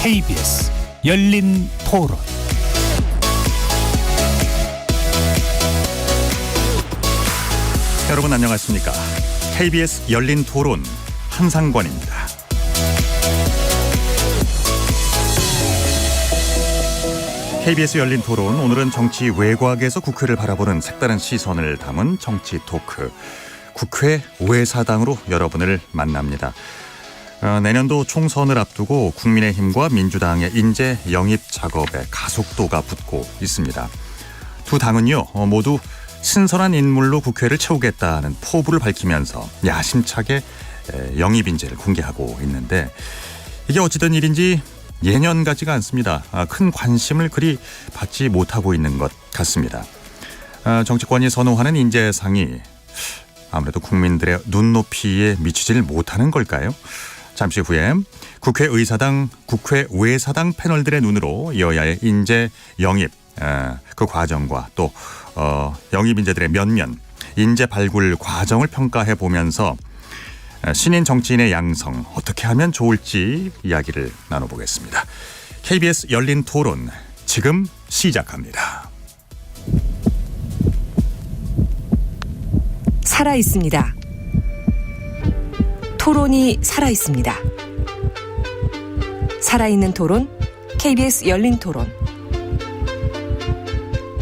KBS 열린 토론. 여러분 안녕하십니까? KBS 열린 토론 한상권입니다. KBS 열린 토론, 오늘은 정치 외곽에서 국회를 바라보는 색다른 시선을 담은 정치 토크, 국회 외사당으로 여러분을 만납니다. 내년도 총선을 앞두고 국민의힘과 민주당의 인재 영입 작업에 가속도가 붙고 있습니다. 두 당은요 모두 신선한 인물로 국회를 채우겠다는 포부를 밝히면서 야심차게 영입 인재를 공개하고 있는데, 이게 어찌된 일인지 예년 같지가 않습니다. 큰 관심을 그리 받지 못하고 있는 것 같습니다. 정치권이 선호하는 인재상이 아무래도 국민들의 눈높이에 미치질 못하는 걸까요? 잠시 후에 국회의사당, 국회 외사당 패널들의 눈으로 여야의 인재 영입 그 과정과 또 영입 인재들의 면면, 인재 발굴 과정을 평가해 보면서 신인 정치인의 양성 어떻게 하면 좋을지 이야기를 나눠보겠습니다. KBS 열린 토론 지금 시작합니다. 살아 있습니다. 토론이 살아 있습니다. 살아있는 토론, KBS 열린 토론.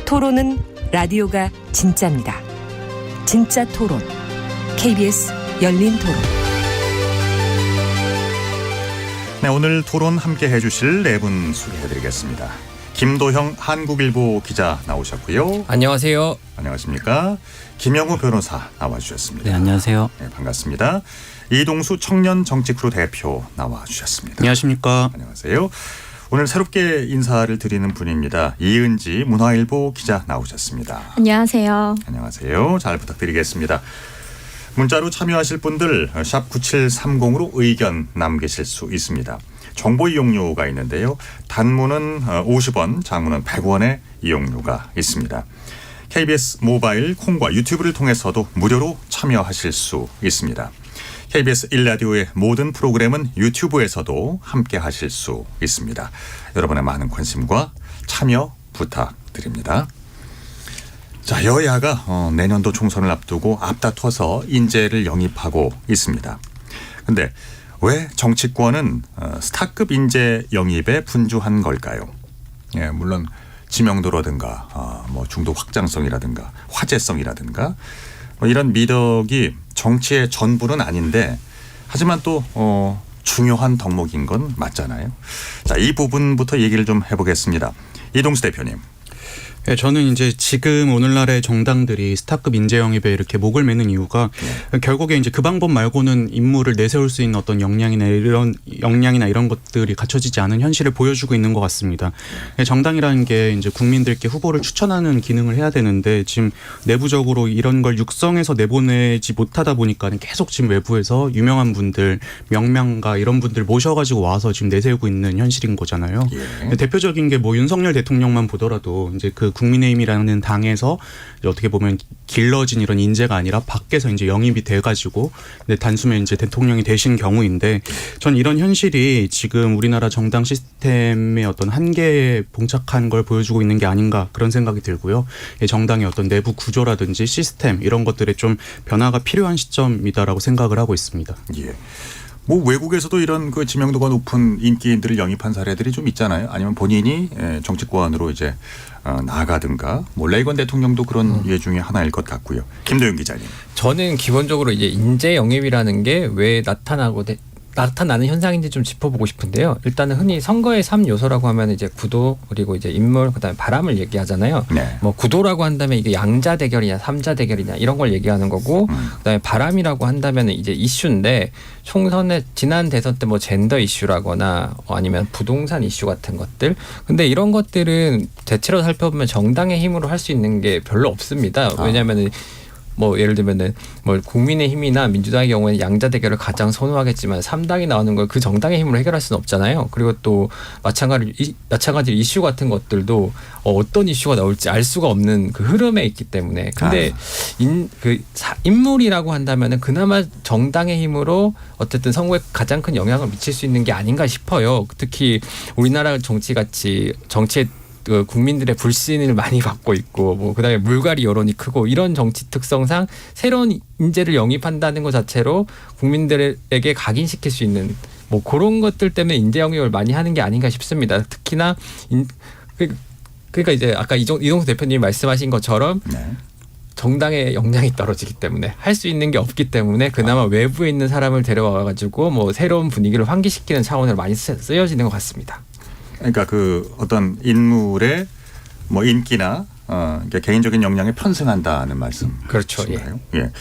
토론은 라디오가 진짜입니다. 진짜 토론, KBS 열린 토론. 네, 오늘 토론 함께 해주실 네 분 소개해드리겠습니다. 김도형 한국일보 기자 나오셨고요. 안녕하세요. 안녕하십니까? 김영우 변호사 나와주셨습니다. 네, 안녕하세요. 네, 반갑습니다. 이동수 청년 정치크루 대표 나와주셨습니다. 안녕하십니까? 안녕하세요. 오늘 새롭게 인사를 드리는 분입니다. 이은지 문화일보 기자 나오셨습니다. 안녕하세요. 안녕하세요. 잘 부탁드리겠습니다. 문자로 참여하실 분들 샵 9730으로 의견 남기실 수 있습니다. 정보 이용료가 있는데요. 단문은 50원, 장문은 100원의 이용료가 있습니다. KBS 모바일 콩과 유튜브를 통해서도 무료로 참여하실 수 있습니다. KBS 1라디오의 모든 프로그램은 유튜브에서도 함께 하실 수 있습니다. 여러분의 많은 관심과 참여 부탁드립니다. 자, 여야가 내년도 총선을 앞두고 앞다퉈서 인재를 영입하고 있습니다. 그런데 왜 정치권은 스타급 인재 영입에 분주한 걸까요? 예, 물론 지명도라든가 중도 확장성이라든가 화제성이라든가 이런 미덕이 정치의 전부는 아닌데, 하지만 또 중요한 덕목인 건 맞잖아요. 자, 이 부분부터 얘기를 좀 해보겠습니다. 이동수 대표님. 네, 저는 이제 지금 오늘날의 정당들이 스타급 인재 영입에 이렇게 목을 매는 이유가 결국에 이제 그 방법 말고는 인물을 내세울 수 있는 어떤 역량이나 이런 것들이 갖춰지지 않은 현실을 보여주고 있는 것 같습니다. 정당이라는 게 이제 국민들께 후보를 추천하는 기능을 해야 되는데, 지금 내부적으로 이런 걸 육성해서 내보내지 못하다 보니까 계속 지금 외부에서 유명한 분들, 명명가 이런 분들 모셔가지고 와서 지금 내세우고 있는 현실인 거잖아요. 예. 대표적인 게 윤석열 대통령만 보더라도 이제 그 국민의힘이라는 당에서 어떻게 보면 길러진 이런 인재가 아니라 밖에서 이제 영입이 돼가지고 단숨에 이제 대통령이 되신 경우인데, 전 이런 현실이 지금 우리나라 정당 시스템의 어떤 한계에 봉착한 걸 보여주고 있는 게 아닌가, 그런 생각이 들고요. 정당의 어떤 내부 구조라든지 시스템 이런 것들에 좀 변화가 필요한 시점이다라고 생각을 하고 있습니다. 예. 뭐 외국에서도 이런 그 지명도가 높은 인기인들을 영입한 사례들이 좀 있잖아요. 아니면 본인이 정치권으로 이제 나가든가, 뭐 레이건 대통령도 그런 예 중에 하나일 것 같고요. 김도영 기자님. 저는 기본적으로 이제 인재 영입이라는 게 왜 나타나는 현상인지 좀 짚어보고 싶은데요. 일단은 흔히 선거의 3요소라고 하면 이제 구도, 그리고 이제 인물, 그다음에 바람을 얘기하잖아요. 네. 뭐 구도라고 한다면 이게 양자 대결이냐 삼자 대결이냐 이런 걸 얘기하는 거고, 그다음에 바람이라고 한다면 이제 이슈인데, 총선에 지난 대선 때 뭐 젠더 이슈라거나 아니면 부동산 이슈 같은 것들. 근데 이런 것들은 대체로 살펴보면 정당의 힘으로 할 수 있는 게 별로 없습니다. 왜냐하면 뭐 예를 들면은 뭐 국민의힘이나 민주당의 경우에는 양자 대결을 가장 선호하겠지만 3당이 나오는 걸 그 정당의 힘으로 해결할 수는 없잖아요. 그리고 또 마찬가지로 이슈 같은 것들도 어떤 이슈가 나올지 알 수가 없는 그 흐름에 있기 때문에 근데 인물이라고 한다면은 그나마 정당의 힘으로 어쨌든 선거에 가장 큰 영향을 미칠 수 있는 게 아닌가 싶어요. 특히 우리나라 정치같이 정치에 그 국민들의 불신을 많이 받고 있고 뭐 그다음에 물갈이 여론이 크고 이런 정치 특성상 새로운 인재를 영입한다는 것 자체로 국민들에게 각인시킬 수 있는 뭐 그런 것들 때문에 인재 영입을 많이 하는 게 아닌가 싶습니다. 특히나 그러니까 이제 아까 이동수 대표님이 말씀하신 것처럼 네. 정당의 역량이 떨어지기 때문에 할 수 있는 게 없기 때문에 그나마 외부에 있는 사람을 데려와 가지고 뭐 새로운 분위기를 환기시키는 차원으로 많이 쓰여지는 것 같습니다. 그러니까 그 어떤 인물의 뭐 인기나 그러니까 개인적인 역량에 편승한다는 말씀. 그렇죠. 예.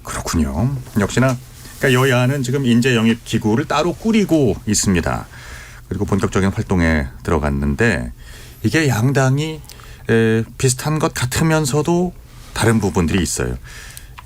그렇군요. 역시나 그러니까 여야는 지금 인재 영입 기구를 따로 꾸리고 있습니다. 그리고 본격적인 활동에 들어갔는데 이게 양당이 비슷한 것 같으면서도 다른 부분들이 있어요.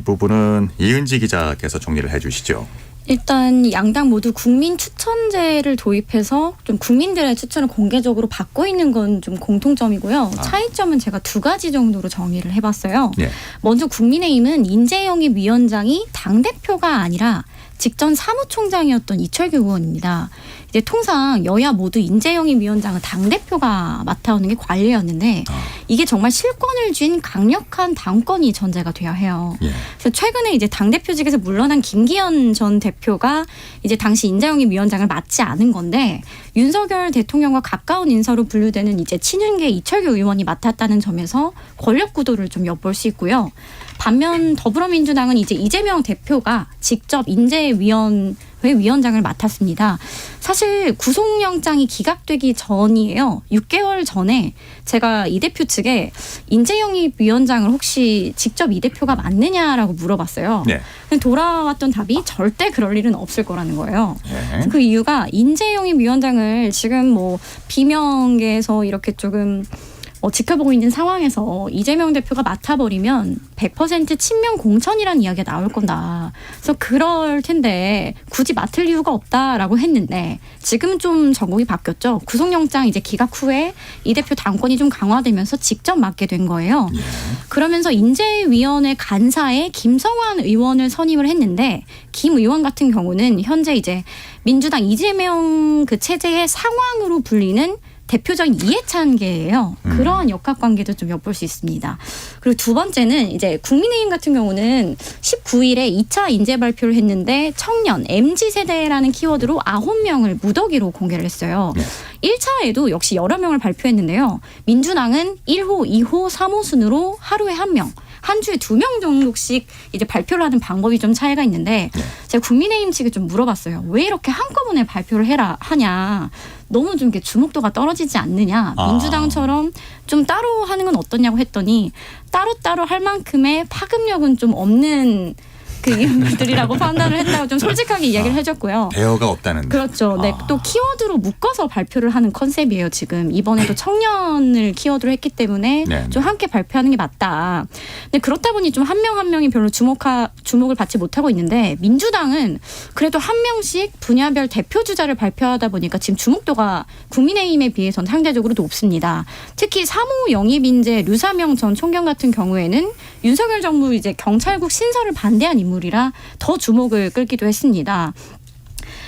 이 부분은 이은지 기자께서 정리를 해 주시죠. 일단 양당 모두 국민 추천제를 도입해서 좀 국민들의 추천을 공개적으로 받고 있는 건 좀 공통점이고요. 차이점은 제가 두 가지 정도로 정리를 해봤어요. 예. 먼저 국민의힘은 인재영입위원장이 당대표가 아니라 직전 사무총장이었던 이철규 의원입니다. 이제 통상 여야 모두 인재영입위원장은 당대표가 맡아오는 게 관례였는데 이게 정말 실권을 쥔 강력한 당권이 전제가 돼야 해요. 예. 그래서 최근에 이제 당대표직에서 물러난 김기현 전 대표가 이제 당시 인재영입위원장을 맡지 않은 건데 윤석열 대통령과 가까운 인사로 분류되는 이제 친윤계 이철규 의원이 맡았다는 점에서 권력 구도를 좀 엿볼 수 있고요. 반면 더불어민주당은 이제 이재명 대표가 직접 인재위원회 위원장을 맡았습니다. 사실 구속영장이 기각되기 전이에요. 6개월 전에 제가 이 대표 측에 인재영입위원장을 혹시 직접 이 대표가 맞느냐라고 물어봤어요. 네. 돌아왔던 답이 절대 그럴 일은 없을 거라는 거예요. 네. 그 이유가 인재영입위원장을 지금 뭐 비명계에서 이렇게 조금 지켜보고 있는 상황에서 이재명 대표가 맡아버리면 100% 친명 공천이라는 이야기가 나올 건다. 그래서 그럴 텐데 굳이 맡을 이유가 없다라고 했는데 지금은 좀 전국이 바뀌었죠. 구속영장 이제 기각 후에 이 대표 당권이 좀 강화되면서 직접 맡게 된 거예요. 예. 그러면서 인재위원회 간사에 김성환 의원을 선임을 했는데 김 의원 같은 경우는 현재 이제 민주당 이재명 그 체제의 상황으로 불리는 대표적인 이해찬계예요. 그러한 역학관계도 좀 엿볼 수 있습니다. 그리고 두 번째는 이제 국민의힘 같은 경우는 19일에 2차 인재 발표를 했는데 청년, MZ세대라는 키워드로 9명을 무더기로 공개를 했어요. 네. 1차에도 역시 여러 명을 발표했는데요. 민주당은 1호, 2호, 3호 순으로 하루에 1명. 한 주에 2명 정도씩 이제 발표를 하는 방법이 좀 차이가 있는데 제가 국민의힘 측에 좀 물어봤어요. 왜 이렇게 한꺼번에 발표를 하냐. 너무 좀 이렇게 주목도가 떨어지지 않느냐. 민주당처럼 좀 따로 하는 건 어떠냐고 했더니 따로따로 할 만큼의 파급력은 좀 없는 그 인물들이라고 판단을 했다고 좀 솔직하게 이야기를 해줬고요. 대여가 없다는. 그렇죠. 네, 또 키워드로 묶어서 발표를 하는 컨셉이에요. 지금 이번에도 청년을 키워드로 했기 때문에 네. 좀 함께 발표하는 게 맞다. 근데 그렇다 보니 좀 한 명 한 명이 별로 주목을 받지 못하고 있는데 민주당은 그래도 한 명씩 분야별 대표 주자를 발표하다 보니까 지금 주목도가 국민의힘에 비해서는 상대적으로 높습니다. 특히 3호 영입 인재 류사명 전 총경 같은 경우에는 윤석열 정부 이제 경찰국 신설을 반대한 인물이라 더 주목을 끌기도 했습니다.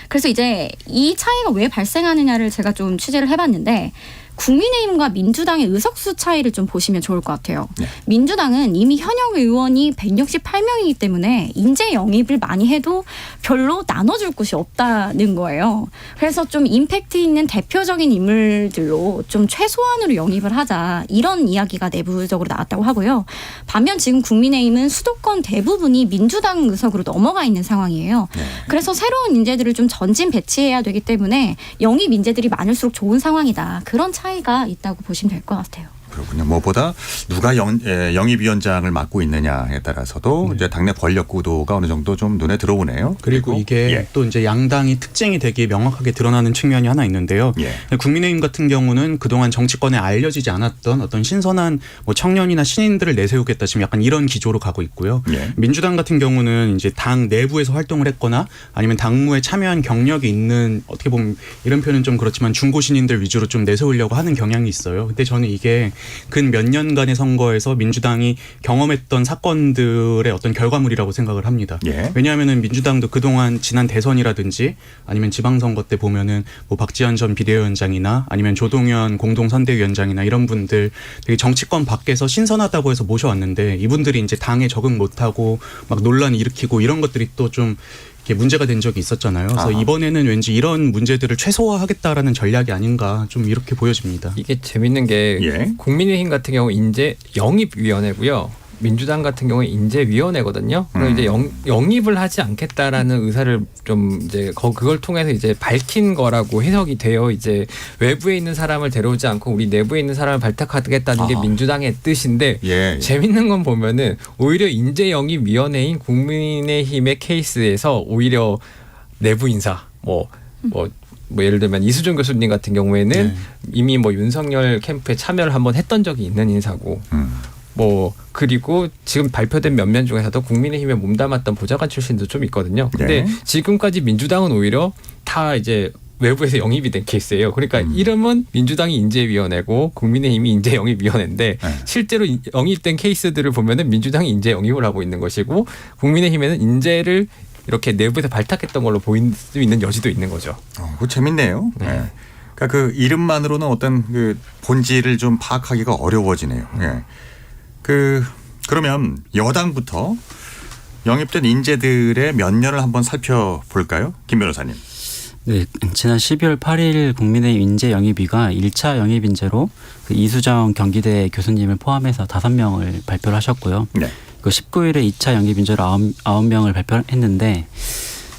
그래서 이제 이 차이가 왜 발생하느냐를 제가 좀 취재를 해봤는데 국민의힘과 민주당의 의석수 차이를 좀 보시면 좋을 것 같아요. 네. 민주당은 이미 현역 의원이 168명이기 때문에 인재 영입을 많이 해도 별로 나눠줄 곳이 없다는 거예요. 그래서 좀 임팩트 있는 대표적인 인물들로 좀 최소한으로 영입을 하자 이런 이야기가 내부적으로 나왔다고 하고요. 반면 지금 국민의힘은 수도권 대부분이 민주당 의석으로 넘어가 있는 상황이에요. 네. 그래서 새로운 인재들을 좀 전진 배치해야 되기 때문에 영입 인재들이 많을수록 좋은 상황이다. 그런 차이가 있다고 보시면 될 것 같아요. 그렇군요. 무엇보다 누가 영입위원장을 맡고 있느냐에 따라서도 이제 당내 권력 구도가 어느 정도 좀 눈에 들어오네요. 그리고 이게 또 이제 양당이 특징이 되게 명확하게 드러나는 측면이 하나 있는데요. 국민의힘 같은 경우는 그동안 정치권에 알려지지 않았던 어떤 신선한 뭐 청년이나 신인들을 내세우겠다 지금 약간 이런 기조로 가고 있고요. 민주당 같은 경우는 이제 당 내부에서 활동을 했거나 아니면 당무에 참여한 경력이 있는 어떻게 보면 이런 표현은 좀 그렇지만 중고 신인들 위주로 좀 내세우려고 하는 경향이 있어요. 근데 저는 이게 근 몇 년간의 선거에서 민주당이 경험했던 사건들의 어떤 결과물이라고 생각을 합니다. 왜냐하면은 민주당도 그동안 지난 대선이라든지 아니면 지방선거 때 보면은 뭐 박지원 전 비대위원장이나 아니면 조동현 공동선대위원장이나 이런 분들 되게 정치권 밖에서 신선하다고 해서 모셔왔는데 이분들이 이제 당에 적응 못하고 막 논란을 일으키고 이런 것들이 또 좀 문제가 된 적이 있었잖아요. 그래서 이번에는 왠지 이런 문제들을 최소화하겠다라는 전략이 아닌가 좀 이렇게 보여집니다. 이게 재밌는 게 국민의힘 같은 경우 인재 영입위원회고요. 민주당 같은 경우에 인재위원회거든요. 그럼 이제 영입을 하지 않겠다라는 의사를 좀 이제 그걸 통해서 이제 밝힌 거라고 해석이 돼요. 이제 외부에 있는 사람을 데려오지 않고 우리 내부에 있는 사람을 발탁하겠다는 게 민주당의 뜻인데 재밌는 건 보면은 오히려 인재영입위원회인 국민의힘의 케이스에서 오히려 내부 인사 뭐 예를 들면 이수정 교수님 같은 경우에는 이미 뭐 윤석열 캠프에 참여를 한번 했던 적이 있는 인사고. 그리고 지금 발표된 몇몇 중에서도 국민의힘에 몸담았던 보좌관 출신도 좀 있거든요. 근데 지금까지 민주당은 오히려 다 이제 외부에서 영입이 된 케이스예요. 그러니까 이름은 민주당이 인재위원회고 국민의힘이 인재영입위원회인데 실제로 영입된 케이스들을 보면은 민주당이 인재영입을 하고 있는 것이고 국민의힘에는 인재를 이렇게 내부에서 발탁했던 걸로 보일 수 있는 여지도 있는 거죠. 그거 재밌네요. 그러니까 그 이름만으로는 어떤 그 본질을 좀 파악하기가 어려워지네요. 그러면 여당부터 영입된 인재들의 면면을 한번 살펴볼까요? 김 변호사님. 네, 지난 12월 8일 국민의힘 인재영입위가 1차 영입 인재로 그 이수정 경기대 교수님을 포함해서 5명을 발표를 하셨고요. 그 19일에 2차 영입 인재로 9명을 발표했는데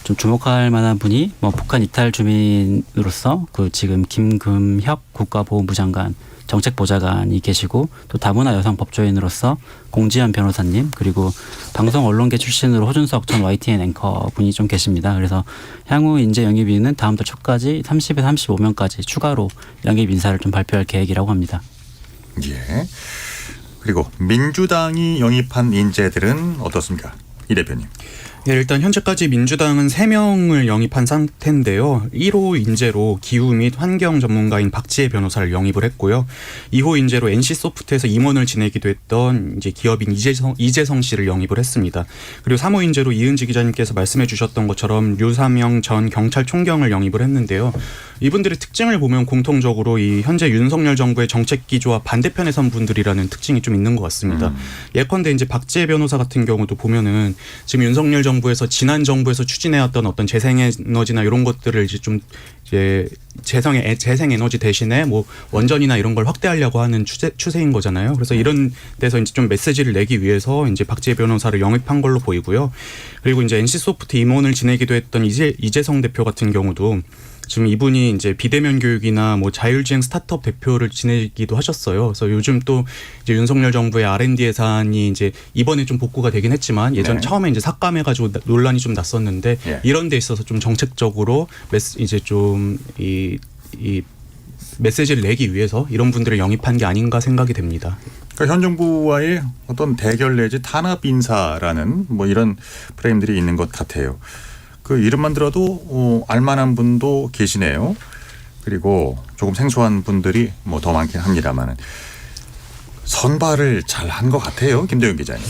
좀 주목할 만한 분이 뭐 북한 이탈 주민으로서 그 지금 김금협 국가보훈부 장관 정책보좌관이 계시고 또 다문화 여성 법조인으로서 공지현 변호사님 그리고 방송 언론계 출신으로 호준석 전 YTN 앵커 분이 좀 계십니다. 그래서 향후 인재 영입위는 다음 달 초까지 30에서 35명까지 추가로 영입 인사를 좀 발표할 계획이라고 합니다. 그리고 민주당이 영입한 인재들은 어떻습니까? 이 대표님. 일단 현재까지 민주당은 3명을 영입한 상태인데요. 1호 인재로 기후 및 환경 전문가인 박지혜 변호사를 영입을 했고요. 2호 인재로 NC소프트에서 임원을 지내기도 했던 이제 기업인 이재성 씨를 영입을 했습니다. 그리고 3호 인재로 이은지 기자님께서 말씀해 주셨던 것처럼 류사명 전 경찰총경을 영입을 했는데요. 이분들의 특징을 보면 공통적으로 이 현재 윤석열 정부의 정책 기조와 반대편에 선 분들이라는 특징이 좀 있는 것 같습니다. 예컨대 이제 박지혜 변호사 같은 경우도 보면은 지금 윤석열 정부에서 지난 정부에서 추진해왔던 어떤 재생에너지나 이런 것들을 이제 좀 이제 재생에너지 대신에 뭐 원전이나 이런 걸 확대하려고 하는 추세인 거잖아요. 그래서 이런 데서 이제 좀 메시지를 내기 위해서 이제 박지혜 변호사를 영입한 걸로 보이고요. 그리고 이제 NC소프트 임원을 지내기도 했던 이재성 대표 같은 경우도 지금 이분이 이제 비대면 교육이나 뭐 자율주행 스타트업 대표를 지내기도 하셨어요. 그래서 요즘 또 이제 윤석열 정부의 R&D 예산이 이제 이번에 좀 복구가 되긴 했지만 예전 처음에 이제 삭감해가지고 논란이 좀 났었는데 이런 데 있어서 좀 정책적으로 이제 좀 이 메시지를 내기 위해서 이런 분들을 영입한 게 아닌가 생각이 됩니다. 그러니까 현 정부와의 어떤 대결 내지 탄압 인사라는 뭐 이런 프레임들이 있는 것 같아요. 그 이름만 들어도 알만한 분도 계시네요. 그리고 조금 생소한 분들이 뭐 더 많긴 합니다만은 선발을 잘 한 것 같아요. 김도영 기자님.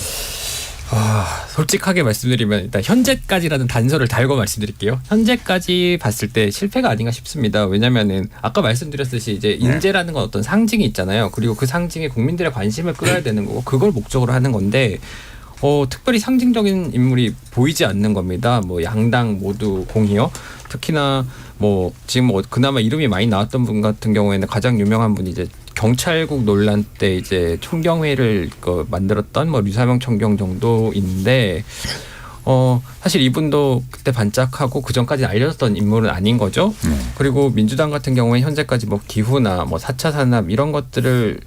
솔직하게 말씀드리면 일단 현재까지라는 단서를 달고 말씀드릴게요. 현재까지 봤을 때 실패가 아닌가 싶습니다. 왜냐면은 아까 말씀드렸듯이 이제 인재라는 건 어떤 상징이 있잖아요. 그리고 그 상징에 국민들의 관심을 끌어야 되는 거고 그걸 목적으로 하는 건데 특별히 상징적인 인물이 보이지 않는 겁니다. 뭐 양당 모두 공이요. 특히나 뭐 지금 그나마 이름이 많이 나왔던 분 같은 경우에는 가장 유명한 분이 이제 경찰국 논란 때 이제 총경회를 만들었던 뭐 류사명 총경 정도인데 사실 이분도 그때 반짝하고 그 전까지 알려졌던 인물은 아닌 거죠. 그리고 민주당 같은 경우에 현재까지 뭐 기후나 뭐 4차 산업 이런 것들을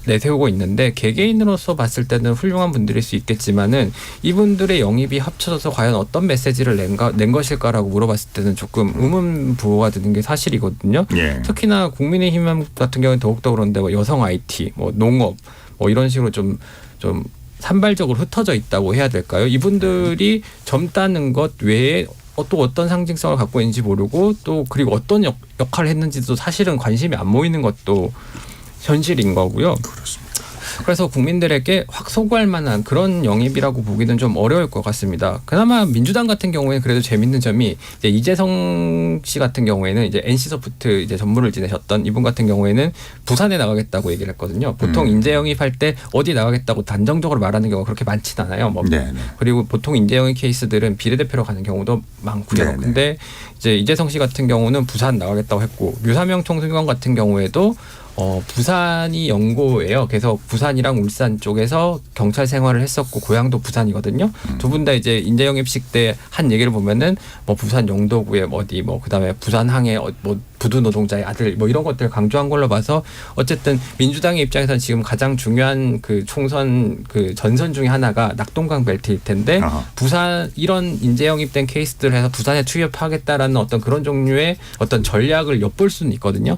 내세우고 있는데 개개인으로서 봤을 때는 훌륭한 분들일 수 있겠지만은 이분들의 영입이 합쳐져서 과연 어떤 메시지를 낸 것일까라고 물어봤을 때는 조금 의문부호가 드는 게 사실이거든요. 예. 특히나 국민의힘 같은 경우는 더욱더 그런데 뭐 여성 IT, 뭐 농업, 뭐 이런 식으로 좀 산발적으로 흩어져 있다고 해야 될까요? 이분들이 젊다는 것 외에 또 어떤 상징성을 갖고 있는지 모르고 또 그리고 어떤 역할을 했는지도 사실은 관심이 안 모이는 것도 현실인 거고요. 그렇습니다. 그래서 국민들에게 확 소구할 만한 그런 영입이라고 보기는 좀 어려울 것 같습니다. 그나마 민주당 같은 경우에는 그래도 재밌는 점이 이제 이재성 씨 같은 경우에는 이제 NC소프트 이제 전무를 지내셨던 이분 같은 경우에는 부산에 나가겠다고 얘기를 했거든요. 보통 인재 영입할 때 어디 나가겠다고 단정적으로 말하는 경우가 그렇게 많지는 않아요. 뭐 그리고 보통 인재 영입 케이스들은 비례대표로 가는 경우도 많고요. 네네. 근데 이제 이재성 씨 같은 경우는 부산 나가겠다고 했고 류사명 총수관 같은 경우에도 부산이 연고예요. 그래서 부산이랑 울산 쪽에서 경찰 생활을 했었고 고향도 부산이거든요. 두 분 다 이제 인재 영입식 때 한 얘기를 보면은 뭐 부산 영도구에 어디 뭐 그다음에 부산항에 뭐 부두 노동자의 아들 뭐 이런 것들을 강조한 걸로 봐서 어쨌든 민주당의 입장에서는 지금 가장 중요한 그 총선 그 전선 중에 하나가 낙동강 벨트일 텐데 부산 이런 인재 영입된 케이스들을 해서 부산에 투입하겠다라는 어떤 그런 종류의 어떤 전략을 엿볼 수는 있거든요.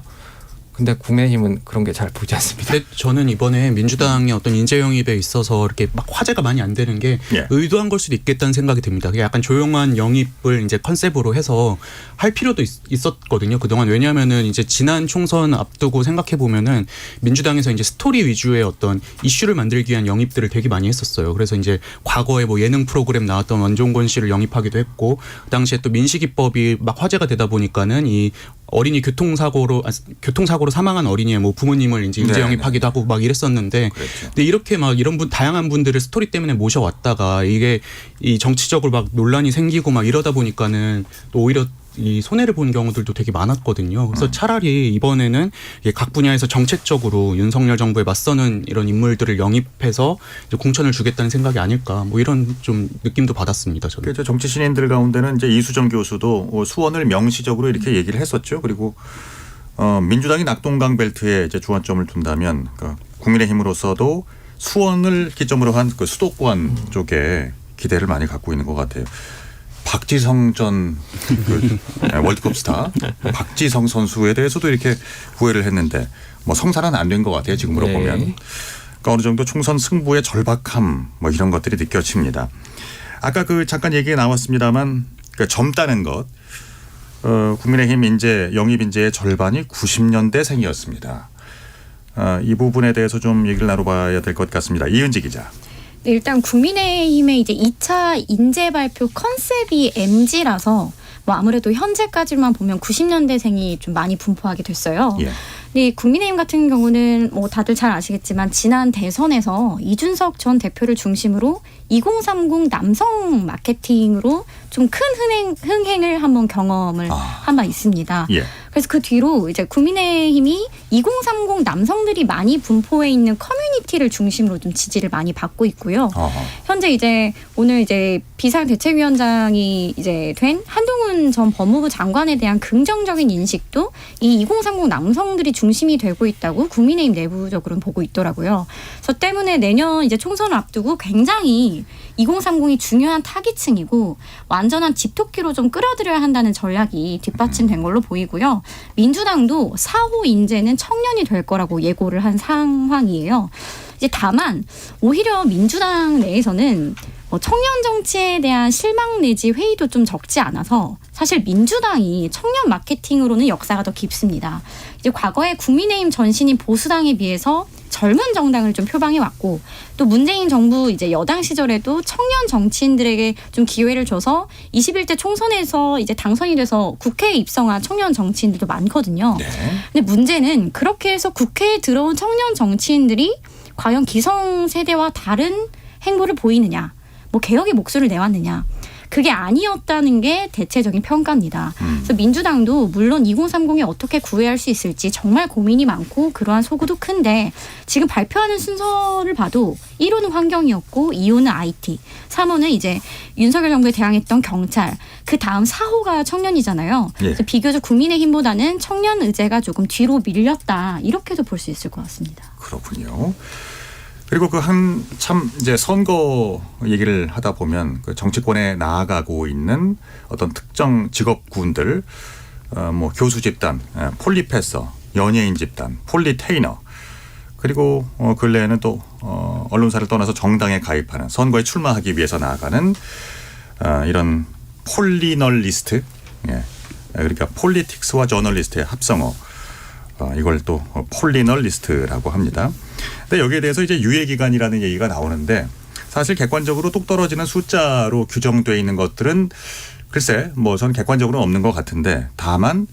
근데 국민의힘은 그런 게 잘 보이지 않습니다. 근데 저는 이번에 민주당의 어떤 인재 영입에 있어서 이렇게 막 화제가 많이 안 되는 게 의도한 걸 수도 있겠다는 생각이 듭니다. 약간 조용한 영입을 이제 컨셉으로 해서 할 필요도 있었거든요. 그동안 왜냐하면은 이제 지난 총선 앞두고 생각해 보면은 민주당에서 이제 스토리 위주의 어떤 이슈를 만들기 위한 영입들을 되게 많이 했었어요. 그래서 이제 과거에 뭐 예능 프로그램 나왔던 원종건 씨를 영입하기도 했고 그 당시에 또 민식이법이 막 화제가 되다 보니까는 이 어린이 교통사고로 사망한 어린이의 뭐 부모님을 이제 인재 영입하기도 하고 막 이랬었는데, 그랬죠. 근데 이렇게 막 이런 다양한 분들을 스토리 때문에 모셔왔다가 이게 이 정치적으로 막 논란이 생기고 막 이러다 보니까는 또 오히려 이 손해를 본 경우들도 되게 많았거든요. 그래서 차라리 이번에는 각 분야에서 정책적으로 윤석열 정부에 맞서는 이런 인물들을 영입해서 이제 공천을 주겠다는 생각이 아닐까, 뭐 이런 좀 느낌도 받았습니다. 저는. 그래서 정치 신인들 가운데는 이제 이수정 교수도 수원을 명시적으로 이렇게 얘기를 했었죠. 그리고 민주당이 낙동강 벨트에 이제 주안점을 둔다면 그러니까 국민의힘으로서도 수원을 기점으로 한 그 수도권 쪽에 기대를 많이 갖고 있는 것 같아요. 박지성 전 월드컵 스타 박지성 선수에 대해서도 이렇게 구애를 했는데 뭐 성사는 안 된 것 같아요. 지금으로 보면. 그러니까 어느 정도 총선 승부의 절박함 뭐 이런 것들이 느껴집니다. 아까 그 잠깐 얘기가 나왔습니다만 그 젊다는 것. 국민의힘 인재 영입 인재의 절반이 90년대생이었습니다. 이 부분에 대해서 좀 얘기를 나눠봐야 될 것 같습니다. 이은지 기자. 네, 일단 국민의힘의 이제 2차 인재 발표 컨셉이 MZ라서 뭐 아무래도 현재까지만 보면 90년대생이 좀 많이 분포하게 됐어요. 예. 근데 국민의힘 같은 경우는 뭐 다들 잘 아시겠지만 지난 대선에서 이준석 전 대표를 중심으로 2030 남성 마케팅으로 좀 큰 흥행을 한번 경험을 한 바 있습니다. 예. 그래서 그 뒤로 이제 국민의힘이 2030 남성들이 많이 분포해 있는 커뮤니티를 중심으로 좀 지지를 많이 받고 있고요. 현재 이제 오늘 이제 비상대책위원장이 이제 된 한동훈 전 법무부 장관에 대한 긍정적인 인식도 이 2030 남성들이 중심이 되고 있다고 국민의힘 내부적으로는 보고 있더라고요. 그래서 때문에 내년 이제 총선을 앞두고 굉장히 2030이 중요한 타깃층이고 완전한 집토끼로 좀 끌어들여야 한다는 전략이 뒷받침된 걸로 보이고요. 민주당도 4호 인재는 청년이 될 거라고 예고를 한 상황이에요. 이제 다만 오히려 민주당 내에서는 청년 정치에 대한 실망 내지 회의도 좀 적지 않아서 사실 민주당이 청년 마케팅으로는 역사가 더 깊습니다. 이제 과거에 국민의힘 전신인 보수당에 비해서 젊은 정당을 좀 표방해 왔고 또 문재인 정부 이제 여당 시절에도 청년 정치인들에게 좀 기회를 줘서 21대 총선에서 이제 당선이 돼서 국회에 입성한 청년 정치인들도 많거든요. 네. 근데 문제는 그렇게 해서 국회에 들어온 청년 정치인들이 과연 기성세대와 다른 행보를 보이느냐, 뭐 개혁의 목소리를 내왔느냐. 그게 아니었다는 게 대체적인 평가입니다. 그래서 민주당도 물론 2030이 어떻게 구애할 수 있을지 정말 고민이 많고 그러한 소구도 큰데 지금 발표하는 순서를 봐도 1호는 환경이었고 2호는 IT, 3호는 이제 윤석열 정부에 대항했던 경찰, 그 다음 4호가 청년이잖아요. 예. 그래서 비교적 국민의힘보다는 청년 의제가 조금 뒤로 밀렸다 이렇게도 볼 수 있을 것 같습니다. 그렇군요. 그리고 그 한참 이제 선거 얘기를 하다 보면 그 정치권에 나아가고 있는 어떤 특정 직업군들, 뭐 교수 집단, 폴리패서, 연예인 집단, 폴리테이너, 그리고 근래에는 또 언론사를 떠나서 정당에 가입하는 선거에 출마하기 위해서 나아가는 이런 폴리널리스트, 예. 그러니까 폴리틱스와 저널리스트의 합성어. 이걸 또 폴리널리스트라고 합니다. 근데 여기에 대해서 이제 유예기간이라는 얘기가 나오는데 사실 객관적으로 똑 떨어지는 숫자로 규정되어 있는 것들은 글쎄 뭐 전 객관적으로는 없는 것 같은데 다만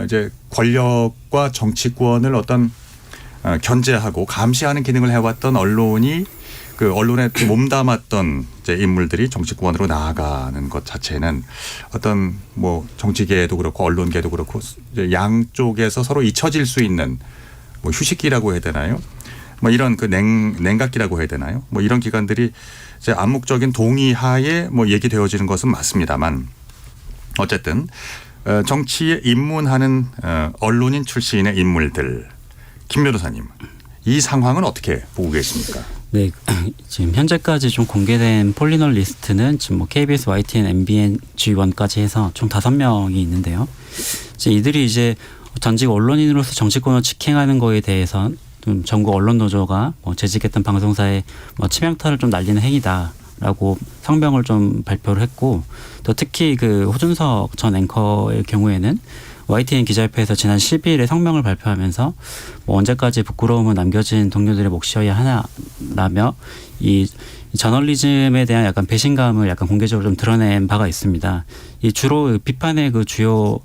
이제 권력과 정치권을 어떤 견제하고 감시하는 기능을 해왔던 언론이 그 언론에 몸담았던 이제 인물들이 정치권으로 나아가는 것 자체는 어떤 뭐 정치계도 그렇고 언론계도 그렇고 이제 양쪽에서 서로 잊혀질 수 있는 뭐 휴식기라고 해야 되나요? 뭐 이런 그 냉각기라고 해야 되나요? 뭐 이런 기관들이 이제 암묵적인 동의하에 뭐 얘기되어지는 것은 맞습니다만 어쨌든 정치에 입문하는 언론인 출신의 인물들, 김 변호사님 이 상황은 어떻게 보고 계십니까? 네, 지금 현재까지 좀 공개된 폴리널 리스트는 지금 뭐 KBS, YTN, MBN, G1까지 해서 총 5명이 있는데요. 이들이 이제 전직 언론인으로서 정치권을 직행하는 거에 대해서 좀 전국 언론 노조가 뭐 재직했던 방송사에 뭐 치명타를 좀 날리는 행위다라고 성명을 좀 발표를 했고, 또 특히 그 호준석 전 앵커의 경우에는 YTN 기자협회에서 지난 12일에 성명을 발표하면서 뭐 언제까지 부끄러움은 남겨진 동료들의 몫이어야 하나라며 이 저널리즘에 대한 약간 배신감을 약간 공개적으로 좀 드러낸 바가 있습니다. 이 주로 비판의 그 주요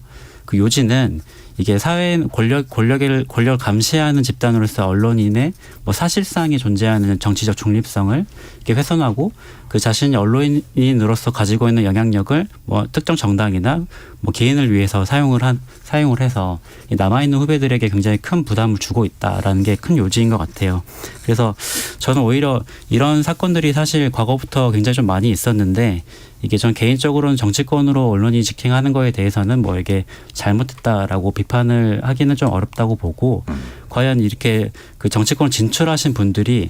그 요지는 이게 사회 권력을 감시하는 집단으로서 언론인의 뭐 사실상에 존재하는 정치적 중립성을 이렇게 훼손하고 그 자신이 언론인으로서 가지고 있는 영향력을 뭐 특정 정당이나 뭐 개인을 위해서 사용을 해서 남아 있는 후배들에게 굉장히 큰 부담을 주고 있다라는 게 큰 요지인 것 같아요. 그래서 저는 오히려 이런 사건들이 사실 과거부터 굉장히 좀 많이 있었는데 이게 전 개인적으로는 정치권으로 언론이 직행하는 거에 대해서는 뭐 이게 잘못했다라고 비판을 하기는 좀 어렵다고 보고, 과연 이렇게 그 정치권을 진출하신 분들이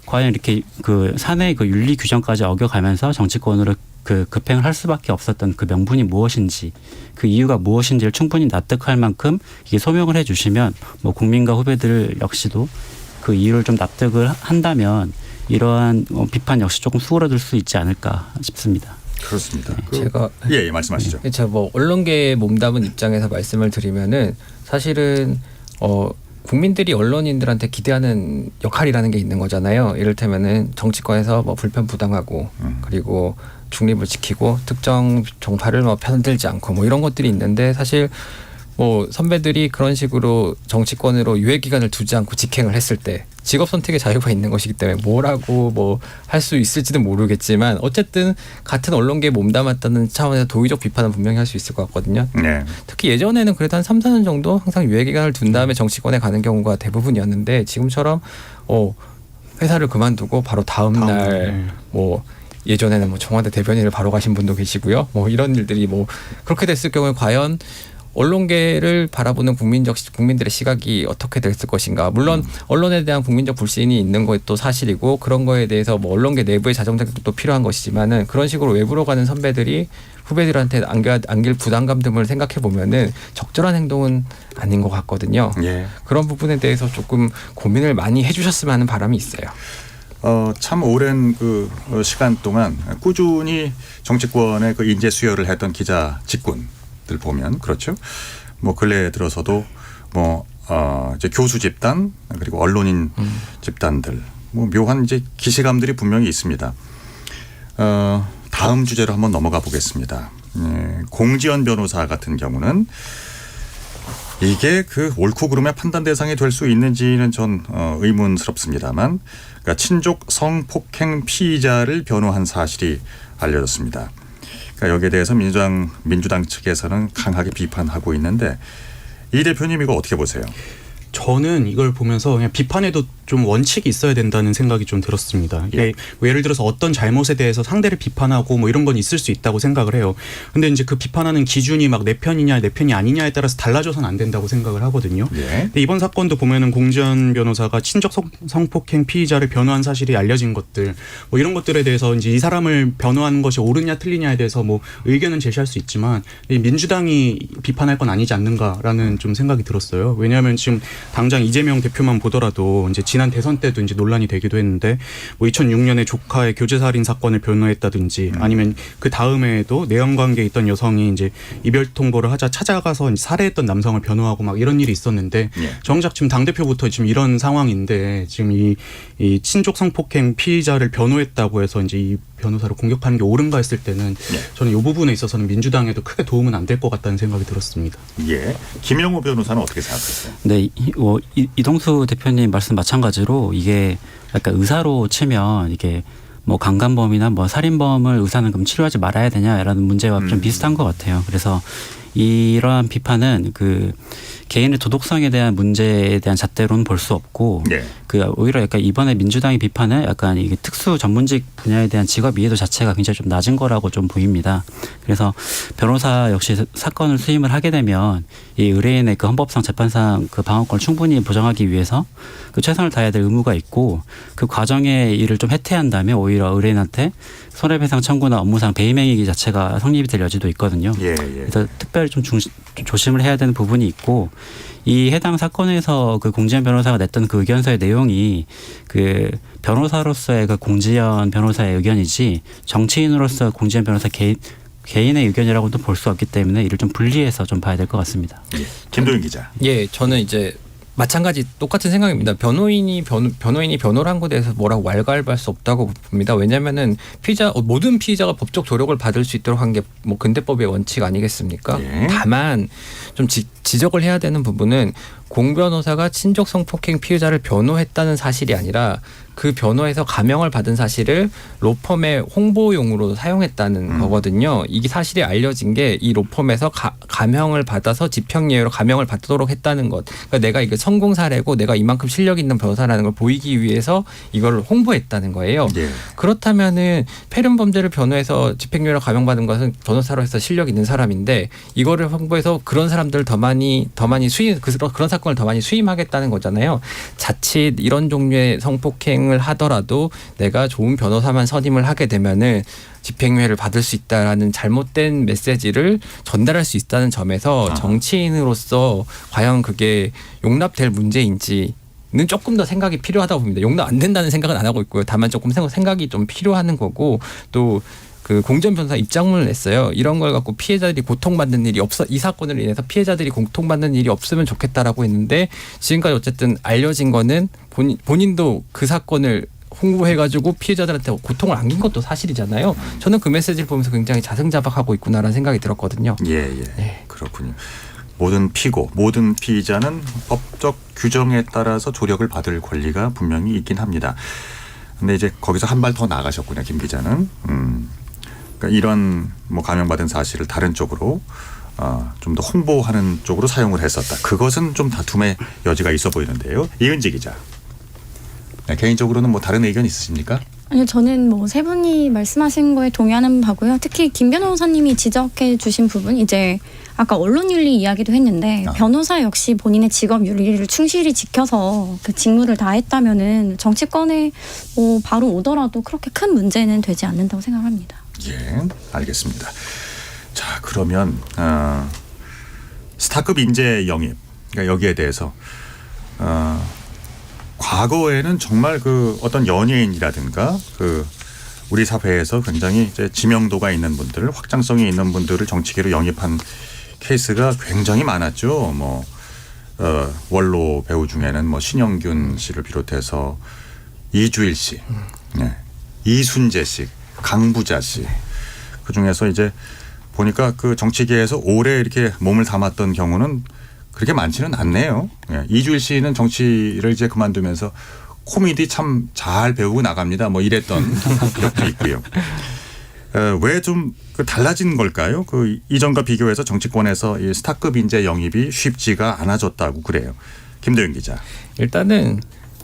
과연 이렇게 그 사내 그 윤리 규정까지 어겨가면서 정치권으로 그 급행을 할 수밖에 없었던 그 명분이 무엇인지, 그 이유가 무엇인지를 충분히 납득할 만큼 이게 소명을 해주시면 뭐 국민과 후배들 역시도 그 이유를 좀 납득을 한다면 이러한 비판 역시 조금 수그러들 수 있지 않을까 싶습니다. 그렇습니다. 제가 예, 말씀하시죠. 제가 뭐 언론계에 몸담은 입장에서 말씀을 드리면은 사실은 국민들이 언론인들한테 기대하는 역할이라는 게 있는 거잖아요. 이를테면은 정치권에서 뭐 불편 부당하고 그리고 중립을 지키고 특정 정파를 뭐 편들지 않고 뭐 이런 것들이 있는데, 사실 뭐 선배들이 그런 식으로 정치권으로 유예 기간을 두지 않고 직행을 했을 때 직업 선택의 자유가 있는 것이기 때문에 뭐라고 뭐 할 수 있을지는 모르겠지만 어쨌든 같은 언론계에 몸담았다는 차원에서 도의적 비판은 분명히 할 수 있을 것 같거든요. 네. 특히 예전에는 그래도 한 3, 4년 정도 항상 유예 기간을 둔 다음에 정치권에 가는 경우가 대부분이었는데 지금처럼 회사를 그만두고 바로 다음 날 뭐 예전에는 뭐 청와대 대변인을 바로 가신 분도 계시고요. 뭐 이런 일들이 뭐 그렇게 됐을 경우에 과연 언론계를 바라보는 국민들의 시각이 어떻게 됐을 것인가. 물론 언론에 대한 국민적 불신이 있는 것도 사실이고 그런 거에 대해서 뭐 언론계 내부의 자정작용도 필요한 것이지만은 그런 식으로 외부로 가는 선배들이 후배들한테 안길 부담감 등을 생각해 보면은 적절한 행동은 아닌 것 같거든요. 예. 그런 부분에 대해서 조금 고민을 많이 해주셨으면 하는 바람이 있어요. 참 오랜 그 시간 동안 꾸준히 정치권의 그 인재 수여를 했던 기자 직군 보면 그렇죠. 뭐 근래 들어서도 뭐 이제 교수 집단 그리고 언론인 집단들 뭐 묘한 이제 기시감들이 분명히 있습니다. 다음 주제로 한번 넘어가 보겠습니다. 공지연 변호사 같은 경우는 이게 그 옳고 그름의 판단 대상이 될 수 있는지는 전 의문스럽습니다만, 그러니까 친족 성폭행 피의자를 변호한 사실이 알려졌습니다. 그러니까 여기에 대해서 민주당 측에서는 강하게 비판하고 있는데 이 대표님 이거 어떻게 보세요? 저는 이걸 보면서 그냥 비판에도 좀 원칙이 있어야 된다는 생각이 좀 들었습니다. 예. 뭐 예를 들어서 어떤 잘못에 대해서 상대를 비판하고 뭐 이런 건 있을 수 있다고 생각을 해요. 근데 이제 그 비판하는 기준이 막 내 편이냐 내 편이 아니냐에 따라서 달라져서는 안 된다고 생각을 하거든요. 예. 근데 이번 사건도 보면은 공지현 변호사가 친족 성폭행 피의자를 변호한 사실이 알려진 것들 뭐 이런 것들에 대해서 이제 이 사람을 변호하는 것이 옳으냐 틀리냐에 대해서 뭐 의견은 제시할 수 있지만 민주당이 비판할 건 아니지 않는가라는 좀 생각이 들었어요. 왜냐하면 지금 당장 이재명 대표만 보더라도 이제 지난 대선 때도 이제 논란이 되기도 했는데 뭐 2006년에 조카의 교제살인 사건을 변호했다든지 아니면 그 다음에도 내연 관계에 있던 여성이 이제 이별 통보를 하자 찾아가서 이제 살해했던 남성을 변호하고 막 이런 일이 있었는데 정작 지금 당 대표부터 지금 이런 상황인데 지금 이 친족 성폭행 피의자를 변호했다고 해서 이제 이 변호사를 공격하는 게 옳은가 했을 때는 저는 이 부분에 있어서는 민주당에도 크게 도움은 안 될 것 같다는 생각이 들었습니다. 예. 김영호 변호사는 어떻게 생각하세요? 네, 이동수 대표님 말씀 마찬가지로 이게 약간 의사로 치면 이게 뭐 강간범이나 뭐 살인범을 의사는 그럼 치료하지 말아야 되냐라는 문제와 좀 비슷한 것 같아요. 그래서 이러한 비판은 그 개인의 도덕성에 대한 문제에 대한 잣대로는 볼 수 없고 네. 그 오히려 약간 이번에 민주당이 비판은 약간 이게 특수 전문직 분야에 대한 직업 이해도 자체가 굉장히 좀 낮은 거라고 좀 보입니다. 그래서 변호사 역시 사건을 수임을 하게 되면 이 의뢰인의 그 헌법상 재판상 그 방어권을 충분히 보장하기 위해서 그 최선을 다해야 될 의무가 있고 그 과정의 일을 좀 해태한다면 오히려 의뢰인한테 손해배상 청구나 업무상 배임행위 자체가 성립이 될 여지도 있거든요. 예. 그래서 특별히 좀 조심을 해야 되는 부분이 있고 이 해당 사건에서 그 공지현 변호사가 냈던 그 의견서의 내용이 그 변호사로서의 그 공지현 변호사의 의견이지 정치인으로서 공지현 변호사 개인의 의견이라고도 볼 수 없기 때문에 이를 좀 분리해서 좀 봐야 될 것 같습니다. 예. 김도윤 기자. 예, 저는 이제 마찬가지 똑같은 생각입니다. 변호인이 변호를 한 것에 대해서 뭐라고 왈가왈부할 수 없다고 봅니다. 왜냐하면은 모든 피의자가 법적 조력을 받을 수 있도록 한 게 뭐 근대법의 원칙 아니겠습니까? 예. 다만 좀 지적을 해야 되는 부분은 공 변호사가 친족 성폭행 피의자를 변호했다는 사실이 아니라 그 변호에서 감형을 받은 사실을 로펌의 홍보용으로 사용했다는 거거든요. 이게 사실이 알려진 게 이 로펌에서 감형을 받아서 집행유예로 감형을 받도록 했다는 것. 그러니까 내가 이거 성공 사례고 내가 이만큼 실력 있는 변호사라는 걸 보이기 위해서 이걸 홍보했다는 거예요. 예. 그렇다면은 폐륜 범죄를 변호해서 집행유예로 감형받은 것은 변호사로서 실력 있는 사람인데 이거를 홍보해서 그런 사람들을 더 많이 그런 사건을 더 많이 수임하겠다는 거잖아요. 자칫 이런 종류의 성폭행을 하더라도 내가 좋은 변호사만 선임을 하게 되면은 집행유예를 받을 수 있다라는 잘못된 메시지를 전달할 수 있다는 점에서 정치인으로서 과연 그게 용납될 문제인지 는 조금 더 생각이 필요하다고 봅니다. 용납 안 된다는 생각은 안 하고 있고요. 다만 조금 생각이 좀 필요한 거고 또 그 공지현 변호사 입장문을 냈어요. 이런 걸 갖고 피해자들이 고통받는 일이 이 사건을 인해서 피해자들이 고통받는 일이 없으면 좋겠다라고 했는데 지금까지 어쨌든 알려진 거는 본인도 그 사건을 홍보해가지고 피해자들한테 고통을 안긴 것도 사실이잖아요. 저는 그 메시지를 보면서 굉장히 자승자박하고 있구나라는 생각이 들었거든요. 예. 그렇군요. 모든 피의자는 법적 규정에 따라서 조력을 받을 권리가 분명히 있긴 합니다. 근데 이제 거기서 한 발 더 나가셨군요, 김 기자는. 그러니까 이런 뭐 감형받은 사실을 다른 쪽으로 좀 더 홍보하는 쪽으로 사용을 했었다. 그것은 좀 다툼의 여지가 있어 보이는데요. 이은지 기자. 네, 개인적으로는 뭐 다른 의견 있으십니까? 아니요, 저는 뭐 세 분이 말씀하신 거에 동의하는 바고요. 특히 김 변호사님이 지적해 주신 부분, 이제 아까 언론윤리 이야기도 했는데 변호사 역시 본인의 직업 윤리를 충실히 지켜서 그 직무를 다했다면은 정치권에 뭐 바로 오더라도 그렇게 큰 문제는 되지 않는다고 생각합니다. 예, 알겠습니다. 자, 그러면 스타급 인재 영입, 그러니까 여기에 대해서 과거에는 정말 그 어떤 연예인이라든가 그 우리 사회에서 굉장히 이제 지명도가 있는 분들, 확장성이 있는 분들을 정치계로 영입한 케이스가 굉장히 많았죠. 뭐 원로 배우 중에는 뭐 신영균 씨를 비롯해서 이주일 씨, 네. 이순재 씨, 강부자 씨. 그 중에서 이제 보니까 그 정치계에서 오래 이렇게 몸을 담았던 경우는 그렇게 많지는 않네요. 예. 이주일 씨는 정치를 이제 그만두면서 코미디 참 잘 배우고 나갑니다. 뭐 이랬던 기억도 있고요. 왜 좀 달라진 걸까요? 그 이전과 비교해서 정치권에서 이 스타급 인재 영입이 쉽지가 않아졌다고 그래요. 김도윤 기자. 일단은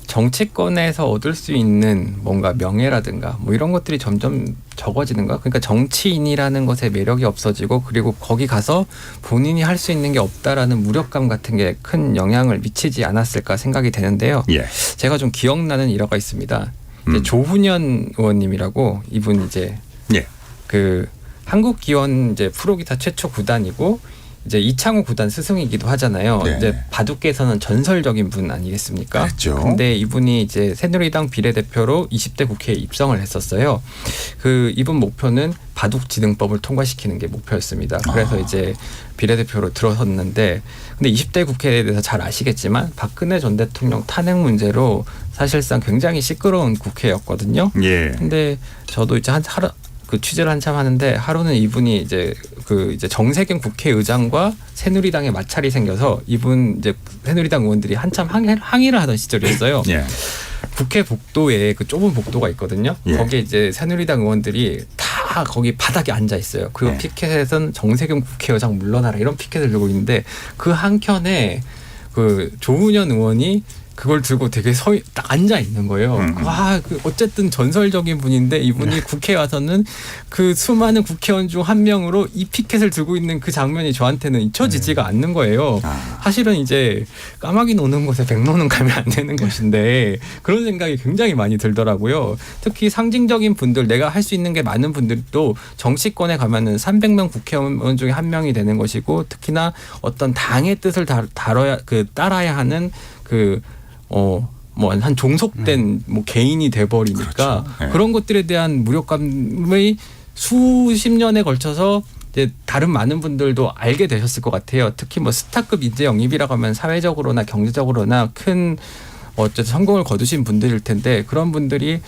정치권에서 얻을 수 있는 뭔가 명예라든가 뭐 이런 것들이 점점 적어지는 거야. 그러니까 정치인이라는 것에 매력이 없어지고 그리고 거기 가서 본인이 할 수 있는 게 없다라는 무력감 같은 게 큰 영향을 미치지 않았을까 생각이 되는데요. 예. 제가 좀 기억나는 일화가 있습니다. 이제 조훈현 의원님이라고 이분 이제 예. 그 한국 기원 이제 프로기타 최초 구단이고 이제 이창호 구단 스승이기도 하잖아요. 네. 이제 바둑계에서는 전설적인 분 아니겠습니까? 그렇죠. 근데 이분이 이제 새누리당 비례대표로 20대 국회에 입성을 했었어요. 그 이분 목표는 바둑지능법을 통과시키는 게 목표였습니다. 그래서 이제 비례대표로 들어섰는데 근데 20대 국회에 대해서 잘 아시겠지만 박근혜 전 대통령 탄핵 문제로 사실상 굉장히 시끄러운 국회였거든요. 예. 근데 저도 이제 하루 그 취재를 한참 하는데 하루는 이분이 이제 그 이제 정세균 국회의장과 새누리당에 마찰이 생겨서 이분 이제 새누리당 의원들이 한참 항의를 하던 시절이었어요. 예. 국회 복도에 그 좁은 복도가 있거든요. 예. 거기에 이제 새누리당 의원들이 다 거기 바닥에 앉아 있어요. 그 예. 피켓에서는 정세균 국회의장 물러나라 이런 피켓을 들고 있는데 그 한켠에 그 조훈현 의원이 그걸 들고 되게 딱 앉아 있는 거예요. 와, 그 어쨌든 전설적인 분인데 이분이 국회에 와서는 그 수많은 국회의원 중 한 명으로 이 피켓을 들고 있는 그 장면이 저한테는 잊혀지지가 않는 거예요. 사실은 이제 까마귀 노는 곳에 백로는 가면 안 되는 것인데 그런 생각이 굉장히 많이 들더라고요. 특히 상징적인 분들, 내가 할 수 있는 게 많은 분들도 정치권에 가면은 300명 국회의원 중에 한 명이 되는 것이고 특히나 어떤 당의 뜻을 따라야 하는 뭐 한 종속된 뭐 개인이 돼버리니까 그렇죠. 네. 그런 것들에 대한 무력감의 수십 년에 걸쳐서 이제 다른 많은 분들도 알게 되셨을 것 같아요. 특히 뭐 스타급 인재 영입이라고 하면 사회적으로나 경제적으로나 큰 어쨌든 성공을 거두신 분들일 텐데 그런 분들이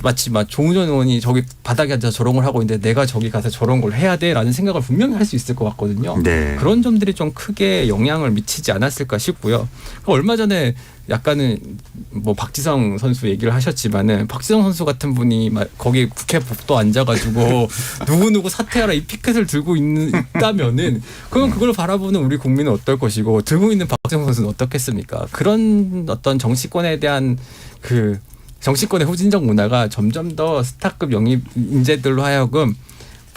마치 막 조훈현 의원이 저기 바닥에 앉아 저런 걸 하고 있는데 내가 저기 가서 저런 걸 해야 돼라는 생각을 분명히 할 수 있을 것 같거든요. 네. 그런 점들이 좀 크게 영향을 미치지 않았을까 싶고요. 얼마 전에 약간은 뭐 박지성 선수 얘기를 하셨지만은 박지성 선수 같은 분이 막 거기 국회 복도 앉아가지고 누구 사퇴하라 이 피켓을 들고 있다면은 그건 그걸 바라보는 우리 국민은 어떨 것이고 들고 있는 박지성 선수는 어떻겠습니까? 그런 어떤 정치권에 대한 그 정치권의 후진적 문화가 점점 더 스타급 영입 인재들로 하여금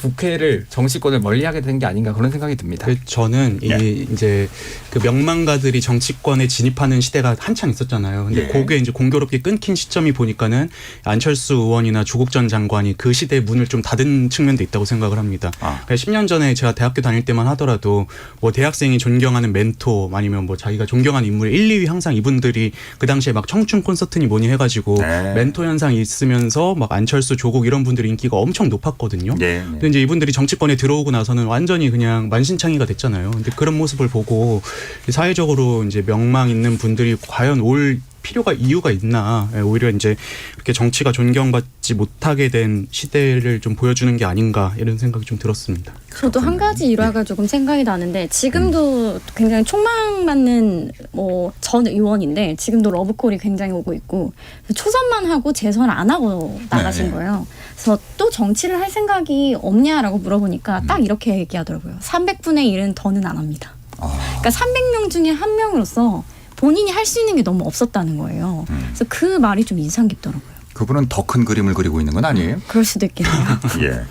국회를 정치권을 멀리하게 되는 게 아닌가 그런 생각이 듭니다. 저는 이제 그 명망가들이 정치권에 진입하는 시대가 한창 있었잖아요. 근데 그게 이제 공교롭게 끊긴 시점이 보니까는 안철수 의원이나 조국 전 장관이 그 시대의 문을 좀 닫은 측면도 있다고 생각을 합니다. 그러니까 10년 전에 제가 대학교 다닐 때만 하더라도 뭐 대학생이 존경하는 멘토 아니면 뭐 자기가 존경하는 인물 1, 2위 항상 이분들이 그 당시에 막 청춘 콘서트니 뭐니 해가지고 멘토 현상이 있으면서 막 안철수, 조국 이런 분들이 인기가 엄청 높았거든요. 근데 이제 이분들이 정치권에 들어오고 나서는 완전히 그냥 만신창이가 됐잖아요. 근데 그런 모습을 보고 사회적으로 이제 명망 있는 분들이 과연 올 필요가 이유가 있나 오히려 이제 이렇게 정치가 존경받지 못하게 된 시대를 좀 보여주는 게 아닌가 이런 생각이 좀 들었습니다. 저도 한 가지 일화가 조금 생각이 나는데 지금도 굉장히 촉망받는 뭐 전 의원인데 지금도 러브콜이 굉장히 오고 있고 초선만 하고 재선 안 하고 나가신 거예요. 그래서 또 정치를 할 생각이 없냐라고 물어보니까 딱 이렇게 얘기하더라고요. 300분의 1은 더는 안 합니다. 그러니까 300명 중에 한 명으로서 본인이 할 수 있는 게 너무 없었다는 거예요. 그래서 그 말이 좀 인상 깊더라고요. 그분은 더 큰 그림을 그리고 있는 건 아니에요? 그럴 수도 있겠네요. 예.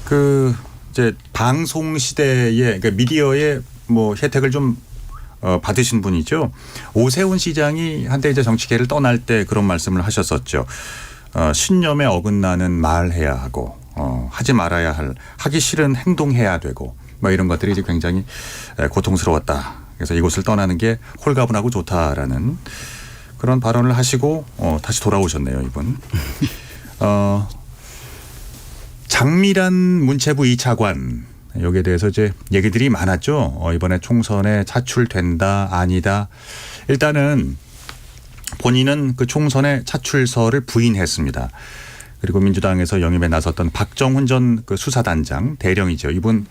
그 이제 방송 시대에 그러니까 미디어의 뭐 혜택을 좀 받으신 분이죠. 오세훈 시장이 한때 이제 정치계를 떠날 때 그런 말씀을 하셨었죠. 신념에 어긋나는 말해야 하고 하지 말아야 할 하기 싫은 행동해야 되고 뭐 이런 것들이 이제 굉장히 고통스러웠다. 그래서 이곳을 떠나는 게 홀가분하고 좋다라는 그런 발언을 하시고 다시 돌아오셨네요, 이분. 장미란 문체부 2차관 여기에 대해서 이제 얘기들이 많았죠. 이번에 총선에 차출된다 아니다. 일단은 본인은 그 총선에 차출서를 부인했습니다. 그리고 민주당에서 영입에 나섰던 박정훈 전 그 수사단장 대령이죠. 이분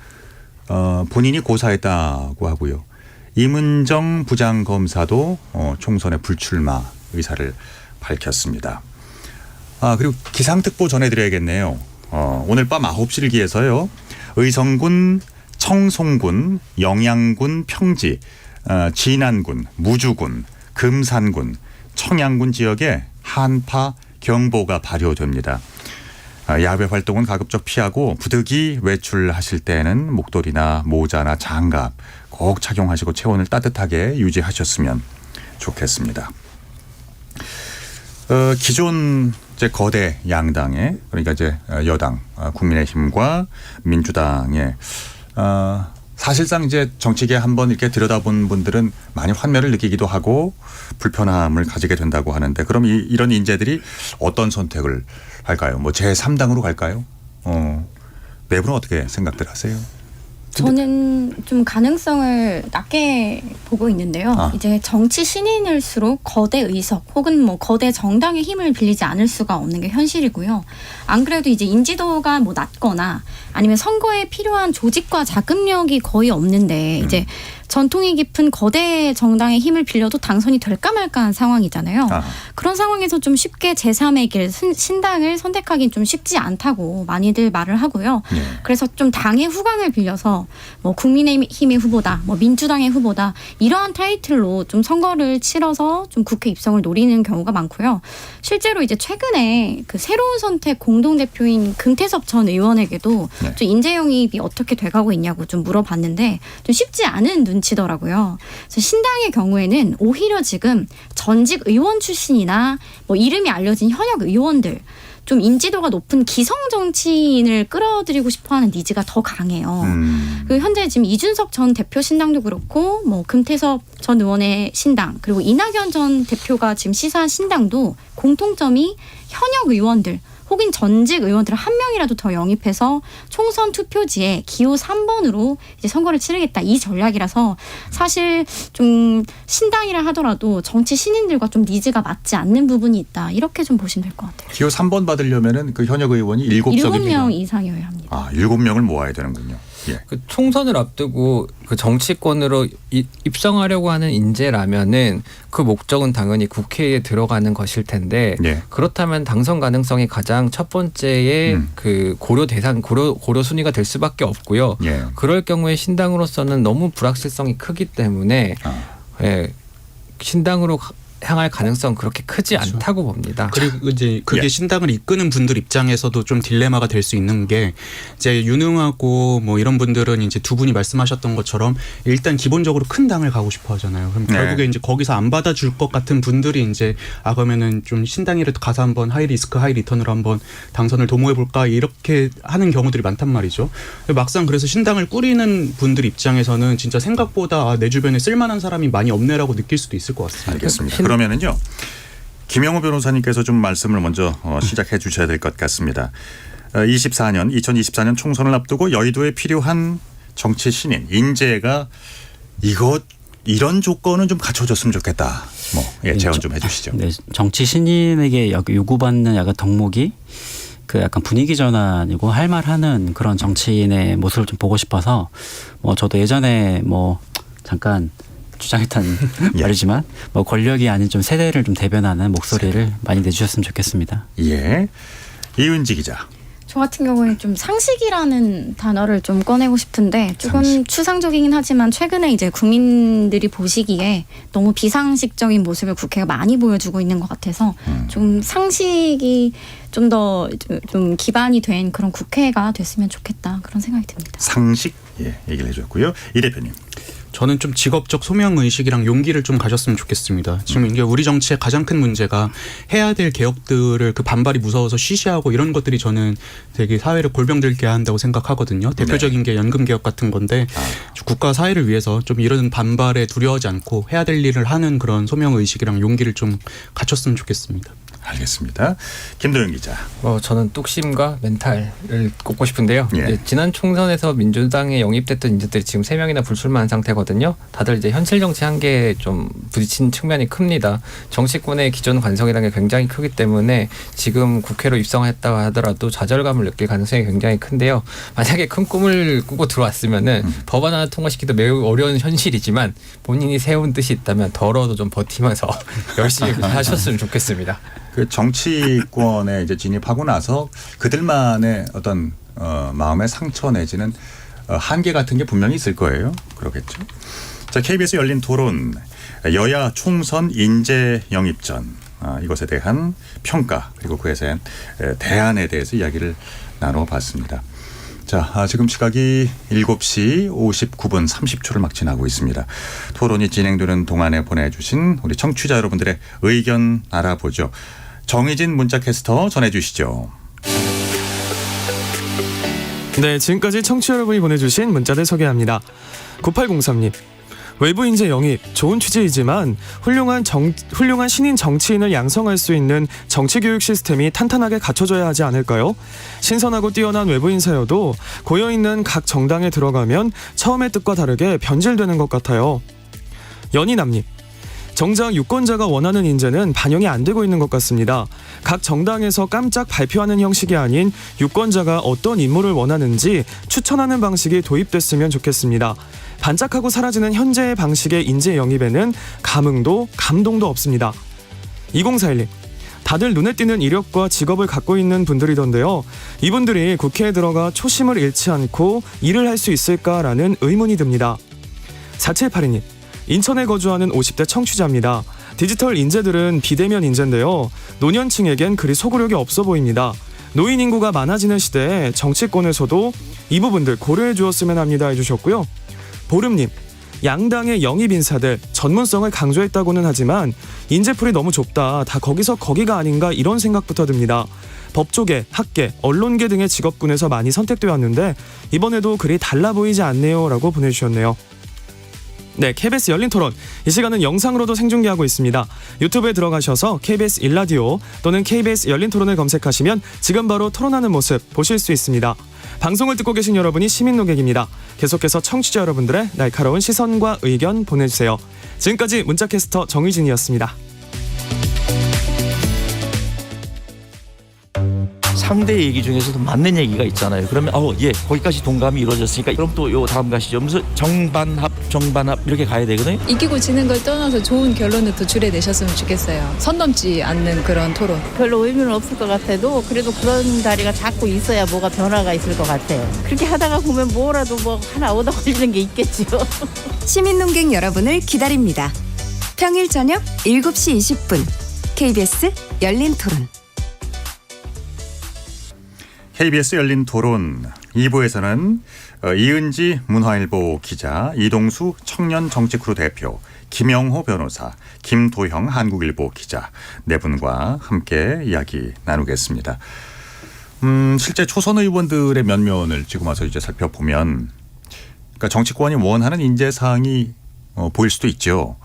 본인이 고사했다고 하고요. 임은정 부장검사도 총선에 불출마 의사를 밝혔습니다. 그리고 기상특보 전해드려야겠네요. 오늘 밤 9시를 기해서요. 의성군, 청송군, 영양군, 평지, 진안군, 무주군, 금산군, 청양군 지역에 한파 경보가 발효됩니다. 야외 활동은 가급적 피하고 부득이 외출하실 때는 목도리나 모자나 장갑 꼭 착용하시고 체온을 따뜻하게 유지하셨으면 좋겠습니다. 기존 이제 거대 양당의 그러니까 이제 여당 국민의힘과 민주당의 사실상 이제 정치계 한번 이렇게 들여다본 분들은 많이 환멸을 느끼기도 하고 불편함을 가지게 된다고 하는데 그럼 이런 인재들이 어떤 선택을 할까요? 뭐 제3당으로 갈까요? 네 분은 어떻게 생각들 하세요? 저는 좀 가능성을 낮게 보고 있는데요. 이제 정치 신인일수록 거대 의석 혹은 뭐 거대 정당의 힘을 빌리지 않을 수가 없는 게 현실이고요. 안 그래도 이제 인지도가 뭐 낮거나 아니면 선거에 필요한 조직과 자금력이 거의 없는데 이제 전통이 깊은 거대 정당의 힘을 빌려도 당선이 될까 말까한 상황이잖아요. 그런 상황에서 좀 쉽게 제3의 길 신당을 선택하기는 좀 쉽지 않다고 많이들 말을 하고요. 그래서 좀 당의 후광을 빌려서 뭐 국민의힘의 후보다, 뭐 민주당의 후보다 이러한 타이틀로 좀 선거를 치러서 좀 국회 입성을 노리는 경우가 많고요. 실제로 이제 최근에 그 새로운 선택 공동대표인 금태섭 전 의원에게도 좀 인재 영입이 어떻게 돼가고 있냐고 좀 물어봤는데 좀 쉽지 않은 눈치더라고요. 그래서 신당의 경우에는 오히려 지금 전직 의원 출신이나 뭐 이름이 알려진 현역 의원들 좀 인지도가 높은 기성 정치인을 끌어들이고 싶어하는 니즈가 더 강해요. 그리고 현재 지금 이준석 전 대표 신당도 그렇고 뭐 금태섭 전 의원의 신당 그리고 이낙연 전 대표가 지금 시사한 신당도 공통점이 현역 의원들 혹은 전직 의원들을 한 명이라도 더 영입해서 총선 투표지에 기호 3번으로 이제 선거를 치르겠다 이 전략이라서 사실 좀 신당이라 하더라도 정치 신인들과 좀 니즈가 맞지 않는 부분이 있다 이렇게 좀 보시면 될 것 같아요. 기호 3번 받으려면은 그 현역 의원이 7명 이상이어야 합니다. 7명을 모아야 되는군요. 예. 그 총선을 앞두고 그 정치권으로 입성하려고 하는 인재라면은 그 목적은 당연히 국회에 들어가는 것일 텐데 그렇다면 당선 가능성이 가장 첫 번째의 그 고려 대상 고려 순위가 될 수밖에 없고요. 그럴 경우에 신당으로서는 너무 불확실성이 크기 때문에 신당으로 향할 가능성 그렇게 크지 않다고 봅니다. 그리고 이제 그게 신당을 이끄는 분들 입장에서도 좀 딜레마가 될 수 있는 게 이제 유능하고 뭐 이런 분들은 이제 두 분이 말씀하셨던 것처럼 일단 기본적으로 큰 당을 가고 싶어 하잖아요. 그럼 결국에 이제 거기서 안 받아줄 것 같은 분들이 이제 그러면은 좀 신당이라도 가서 한번 하이 리스크 하이 리턴으로 한번 당선을 도모해 볼까 이렇게 하는 경우들이 많단 말이죠. 막상 그래서 신당을 꾸리는 분들 입장에서는 진짜 생각보다 내 주변에 쓸만한 사람이 많이 없네라고 느낄 수도 있을 것 같습니다. 알겠습니다. 그러면은요. 김영우 변호사님께서 좀 말씀을 먼저 시작해 주셔야 될 것 같습니다. 2024년 총선을 앞두고 여의도에 필요한 정치 신인 인재가 이런 조건은 좀 갖춰줬으면 좋겠다. 제언 좀 해주시죠. 네, 정치 신인에게 요구받는 약간 덕목이 그 약간 분위기 전환이고 할 말하는 그런 정치인의 모습을 좀 보고 싶어서 저도 예전에 잠깐 주장했던 말이지만 권력이 아닌 좀 세대를 좀 대변하는 목소리를 많이 내주셨으면 좋겠습니다. 예, 이은지 기자. 저 같은 경우에 좀 상식이라는 단어를 좀 꺼내고 싶은데 조금 추상적이긴 하지만 최근에 이제 국민들이 보시기에 너무 비상식적인 모습을 국회가 많이 보여주고 있는 것 같아서 좀 상식이 좀 더 좀 기반이 된 그런 국회가 됐으면 좋겠다 그런 생각이 듭니다. 상식 얘기를 해줬고요. 이 대표님. 저는 좀 직업적 소명 의식이랑 용기를 좀 가졌으면 좋겠습니다. 지금 이게 우리 정치의 가장 큰 문제가 해야 될 개혁들을 그 반발이 무서워서 쉬쉬하고 이런 것들이 저는 되게 사회를 골병들게 한다고 생각하거든요. 대표적인 게 연금 개혁 같은 건데 국가 사회를 위해서 좀 이런 반발에 두려워하지 않고 해야 될 일을 하는 그런 소명 의식이랑 용기를 좀 갖췄으면 좋겠습니다. 알겠습니다. 김도영 기자. 저는 뚝심과 멘탈을 꼽고 싶은데요. 지난 총선에서 민주당에 영입됐던 인재들이 지금 3명이나 불출마한 상태거든요. 다들 이제 현실 정치 한계에 좀 부딪힌 측면이 큽니다. 정치권의 기존 관성이라는 게 굉장히 크기 때문에 지금 국회로 입성했다고 하더라도 좌절감을 느낄 가능성이 굉장히 큰데요. 만약에 큰 꿈을 꾸고 들어왔으면은 법안 하나 통과시키기도 매우 어려운 현실이지만 본인이 세운 뜻이 있다면 더러워도 좀 버티면서 열심히 하셨으면 좋겠습니다. 그 정치권에 이제 진입하고 나서 그들만의 어떤 마음의 상처 내지는 한계 같은 게 분명히 있을 거예요. 그러겠죠. 자, KBS 열린 토론 여야 총선 인재 영입전 이것에 대한 평가 그리고 그에 대한 대안에 대해서 이야기를 나눠봤습니다. 자, 지금 시각이 7시 59분 30초를 막 지나고 있습니다. 토론이 진행되는 동안에 보내주신 우리 청취자 여러분들의 의견 알아보죠. 정희진 문자캐스터 전해주시죠. 네, 지금까지 청취자 여러분이 보내주신 문자들 소개합니다. 9803님. 외부 인재 영입 좋은 취지이지만 훌륭한 신인 정치인을 양성할 수 있는 정치 교육 시스템이 탄탄하게 갖춰져야 하지 않을까요? 신선하고 뛰어난 외부 인사여도 고여 있는 각 정당에 들어가면 처음의 뜻과 다르게 변질되는 것 같아요. 연희남님. 정작 유권자가 원하는 인재는 반영이 안 되고 있는 것 같습니다. 각 정당에서 깜짝 발표하는 형식이 아닌 유권자가 어떤 인물을 원하는지 추천하는 방식이 도입됐으면 좋겠습니다. 반짝하고 사라지는 현재의 방식의 인재 영입에는 감흥도 감동도 없습니다. 2041님. 다들 눈에 띄는 이력과 직업을 갖고 있는 분들이던데요. 이분들이 국회에 들어가 초심을 잃지 않고 일을 할 수 있을까라는 의문이 듭니다. 4782님. 인천에 거주하는 50대 청취자입니다. 디지털 인재들은 비대면 인재인데요. 노년층에겐 그리 소구력이 없어 보입니다. 노인 인구가 많아지는 시대에 정치권에서도 이 부분들 고려해 주었으면 합니다 해주셨고요. 보름님. 양당의 영입 인사들 전문성을 강조했다고는 하지만 인재풀이 너무 좁다. 다 거기서 거기가 아닌가 이런 생각부터 듭니다. 법조계, 학계, 언론계 등의 직업군에서 많이 선택되었는데 이번에도 그리 달라 보이지 않네요 라고 보내주셨네요. 네, KBS 열린 토론. 이 시간은 영상으로도 생중계하고 있습니다. 유튜브에 들어가셔서 KBS 일라디오 또는 KBS 열린 토론을 검색하시면 지금 바로 토론하는 모습 보실 수 있습니다. 방송을 듣고 계신 여러분이 시민 노객입니다. 계속해서 청취자 여러분들의 날카로운 시선과 의견 보내주세요. 지금까지 문자캐스터 정의진이었습니다. 상대 얘기 중에서도 맞는 얘기가 있잖아요. 그러면 예, 거기까지 동감이 이루어졌으니까 그럼 또 요 다음 가시죠. 무슨 정반합 이렇게 가야 되거든요. 이기고 지는 걸 떠나서 좋은 결론을 도출해내셨으면 좋겠어요. 선 넘지 않는 그런 토론. 별로 의미는 없을 것 같아도 그래도 그런 자리가 자꾸 있어야 뭐가 변화가 있을 것 같아요. 그렇게 하다가 보면 뭐라도 뭐 하나 얻어 걸리는 게 있겠죠. 시민 농객 여러분을 기다립니다. 평일 저녁 7시 20분 KBS 열린 토론. KBS 열린 토론 2부에서는 이은지 문화일보 기자, 이동수 청년정치크루 대표, 김영호 변호사, 김도형 한국일보 기자 네 분과 함께 이야기 나누겠습니다. 실제 초선 의원들의 면면을 지금 와서 이제 살펴보면 그러니까 정치권이 원하는 인재 사항이 보일 수도 있죠.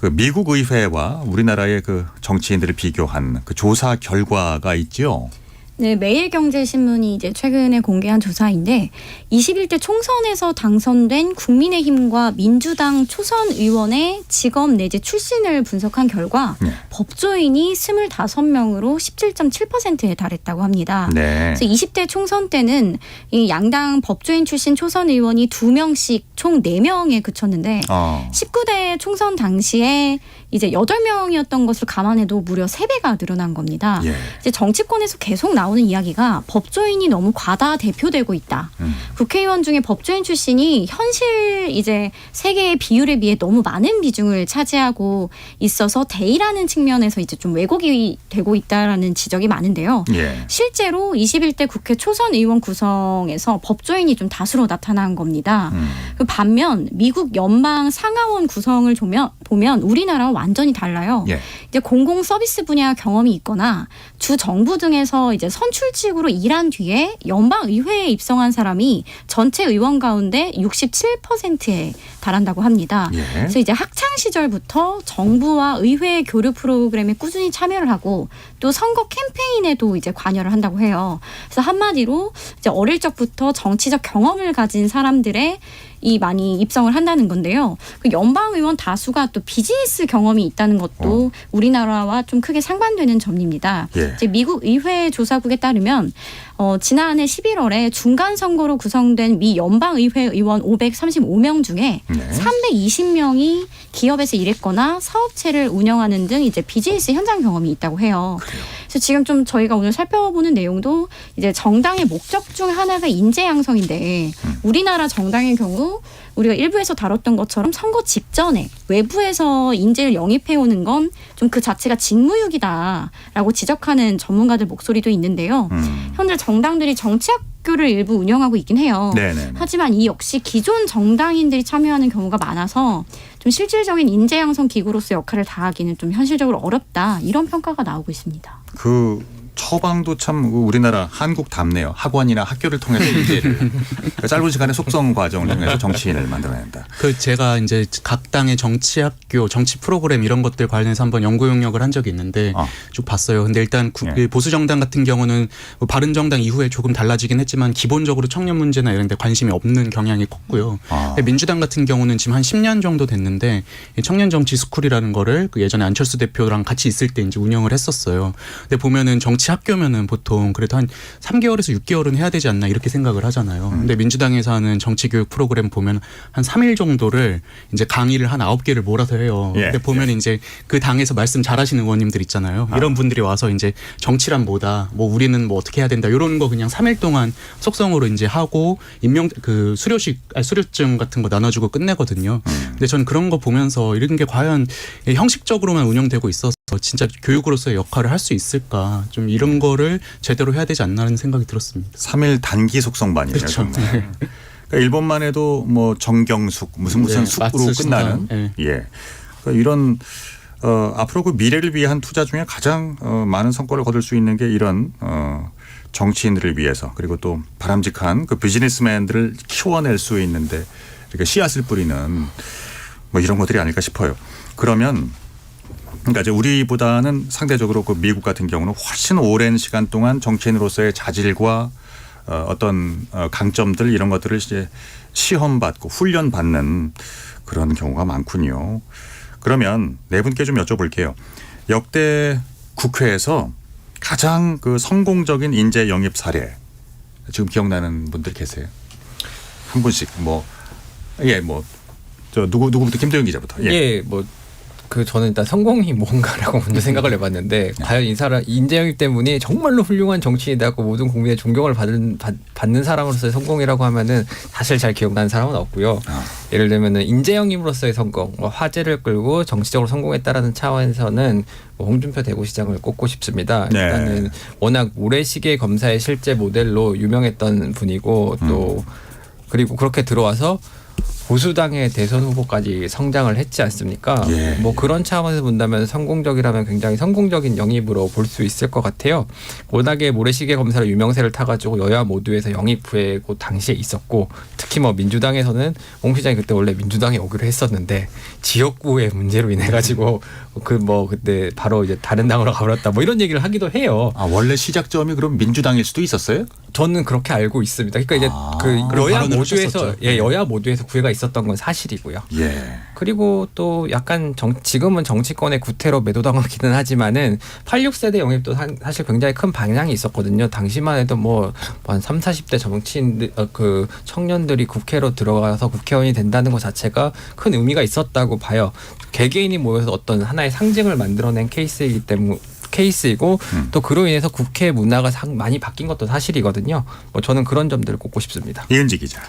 그 미국 의회와 우리나라의 그 정치인들을 비교한 그 조사 결과가 있죠. 네, 매일경제신문이 이제 최근에 공개한 조사인데 21대 총선에서 당선된 국민의힘과 민주당 초선 의원의 직업 내지 출신을 분석한 결과 법조인이 25명으로 17.7%에 달했다고 합니다. 네. 그래서 20대 총선 때는 이 양당 법조인 출신 초선 의원이 2명씩 총 4명에 그쳤는데 19대 총선 당시에 이제 8명이었던 것을 감안해도 무려 3배가 늘어난 겁니다. 예. 이제 정치권에서 계속 나오는 이야기가 법조인이 너무 과다 대표되고 있다. 국회의원 중에 법조인 출신이 현실 이제 세계의 비율에 비해 너무 많은 비중을 차지하고 있어서 대의라는 측면에서 이제 좀 왜곡이 되고 있다라는 지적이 많은데요. 예. 실제로 21대 국회 초선 의원 구성에서 법조인이 좀 다수로 나타난 겁니다. 그 반면 미국 연방 상하원 구성을 보면 우리나라와 완전히 달라요. 예. 이제 공공 서비스 분야 경험이 있거나 주 정부 등에서 이제 선출직으로 일한 뒤에 연방 의회에 입성한 사람이 전체 의원 가운데 67%에 달한다고 합니다. 예. 그래서 이제 학창 시절부터 정부와 의회 교류 프로그램에 꾸준히 참여를 하고 또 선거 캠페인에도 이제 관여를 한다고 해요. 그래서 한마디로 이제 어릴 적부터 정치적 경험을 가진 사람들의 이 많이 입성을 한다는 건데요. 그 연방 의원 다수가 또 비즈니스 경험이 있다는 것도 우리나라와 좀 크게 상반되는 점입니다. 예. 이제 미국 의회 조사국에 따르면 지난해 11월에 중간 선거로 구성된 미 연방의회 의원 535명 중에 320명이 기업에서 일했거나 사업체를 운영하는 등 이제 비즈니스 현장 경험이 있다고 해요. 그래서 지금 좀 저희가 오늘 살펴보는 내용도 이제 정당의 목적 중 하나가 인재 양성인데 우리나라 정당의 경우 우리가 일부에서 다뤘던 것처럼 선거 직전에 외부에서 인재를 영입해 오는 건 좀 그 자체가 직무유기다라고 지적하는 전문가들 목소리도 있는데요. 현재 정당들이 정치학교를 일부 운영하고 있긴 해요. 네네네. 하지만 이 역시 기존 정당인들이 참여하는 경우가 많아서 좀 실질적인 인재 양성 기구로서 역할을 다하기는 좀 현실적으로 어렵다 이런 평가가 나오고 있습니다. 그 처방도 참 우리나라 한국답네요. 학원이나 학교를 통해서 인재를 짧은 시간에 속성 과정을 통해서 정치인을 만들어낸다. 그 제가 이제 각 당의 정치학교, 정치 프로그램 이런 것들 관련해서 한번 연구 용역을 한 적이 있는데 쭉 봤어요. 근데 일단 보수 정당 같은 경우는 뭐 바른 정당 이후에 조금 달라지긴 했지만 기본적으로 청년 문제나 이런 데 관심이 없는 경향이 컸고요. 민주당 같은 경우는 지금 한 10년 정도 됐는데 청년 정치 스쿨이라는 거를 그 예전에 안철수 대표랑 같이 있을 때 이제 운영을 했었어요. 근데 보면은 정치 학교면은 보통 그래도 한 3개월에서 6개월은 해야 되지 않나 이렇게 생각을 하잖아요. 근데 민주당에서 하는 정치교육 프로그램 보면 한 3일 정도를 이제 강의를 한 9개를 몰아서 해요. 근데 보면 이제 그 당에서 말씀 잘하시는 의원님들 있잖아요. 이런 분들이 와서 이제 정치란 뭐다, 뭐 우리는 뭐 어떻게 해야 된다 이런 거 그냥 3일 동안 속성으로 이제 하고 그 수료증 같은 거 나눠주고 끝내거든요. 근데 전 그런 거 보면서 이런 게 과연 형식적으로만 운영되고 있어서 진짜 교육으로서의 역할을 할 수 있을까 좀 이런 거를 제대로 해야 되지 않나라는 생각이 들었습니다. 3일 단기 속성반이에요. 그렇죠. 정말. 그러니까 일본만 해도 뭐 정경숙 무슨 숙으로 끝나는 예. 그러니까 이런 앞으로 그 미래를 위한 투자 중에 가장 많은 성과를 거둘 수 있는 게 이런 정치인들을 위해서 그리고 또 바람직한 그 비즈니스맨들을 키워낼 수 있는데 이렇게 씨앗을 뿌리는 뭐 이런 것들이 아닐까 싶어요. 그러면 그러니까 이제 우리보다는 상대적으로 그 미국 같은 경우는 훨씬 오랜 시간 동안 정치인으로서의 자질과 어떤 강점들 이런 것들을 이제 시험받고 훈련받는 그런 경우가 많군요. 그러면 네 분께 좀 여쭤볼게요. 역대 국회에서 가장 그 성공적인 인재 영입 사례 지금 기억나는 분들 계세요? 한 분씩 저 누구부터 김도영 기자부터. 저는 일단 성공이 뭔가라고 먼저 생각을 해봤는데 과연 이 사람 인재 영입 때문에 정말로 훌륭한 정치인이라고 모든 국민의 존경을 받는 사람으로서의 성공이라고 하면은 사실 잘 기억나는 사람은 없고요. 예를 들면은 인재 영입으로서의 성공, 화제를 끌고 정치적으로 성공했다라는 차원에서는 홍준표 대구시장을 꼽고 싶습니다. 일단은 워낙 모래시계 검사의 실제 모델로 유명했던 분이고 또 그리고 그렇게 들어와서 보수당의 대선 후보까지 성장을 했지 않습니까? 뭐 그런 차원에서 본다면 성공적이라면 굉장히 성공적인 영입으로 볼 수 있을 것 같아요. 워낙에 모래시계 검사로 유명세를 타가지고 여야 모두에서 영입 후에 그 당시에 있었고 특히 뭐 민주당에서는 홍 시장이 그때 원래 민주당에 오기로 했었는데 지역구의 문제로 인해 가지고 그때 바로 이제 다른 당으로 가버렸다 뭐 이런 얘기를 하기도 해요. 원래 시작점이 그럼 민주당일 수도 있었어요? 저는 그렇게 알고 있습니다. 그러니까 이제 여야 모두에서 구애가 있었던 건 사실이고요. 그리고 또 약간 지금은 정치권의 구태로 매도당하기는 하지만은 86세대 영입도 사실 굉장히 큰 방향이 있었거든요. 당시만 해도 한 3, 40대 정치인들 그 청년들이 국회로 들어가서 국회의원이 된다는 것 자체가 큰 의미가 있었다고 봐요. 개개인이 모여서 어떤 하나의 상징을 만들어낸 케이스이고 또 그로 인해서 국회 문화가 많이 바뀐 것도 사실이거든요. 저는 그런 점들을 꼽고 싶습니다. 이은지 기자.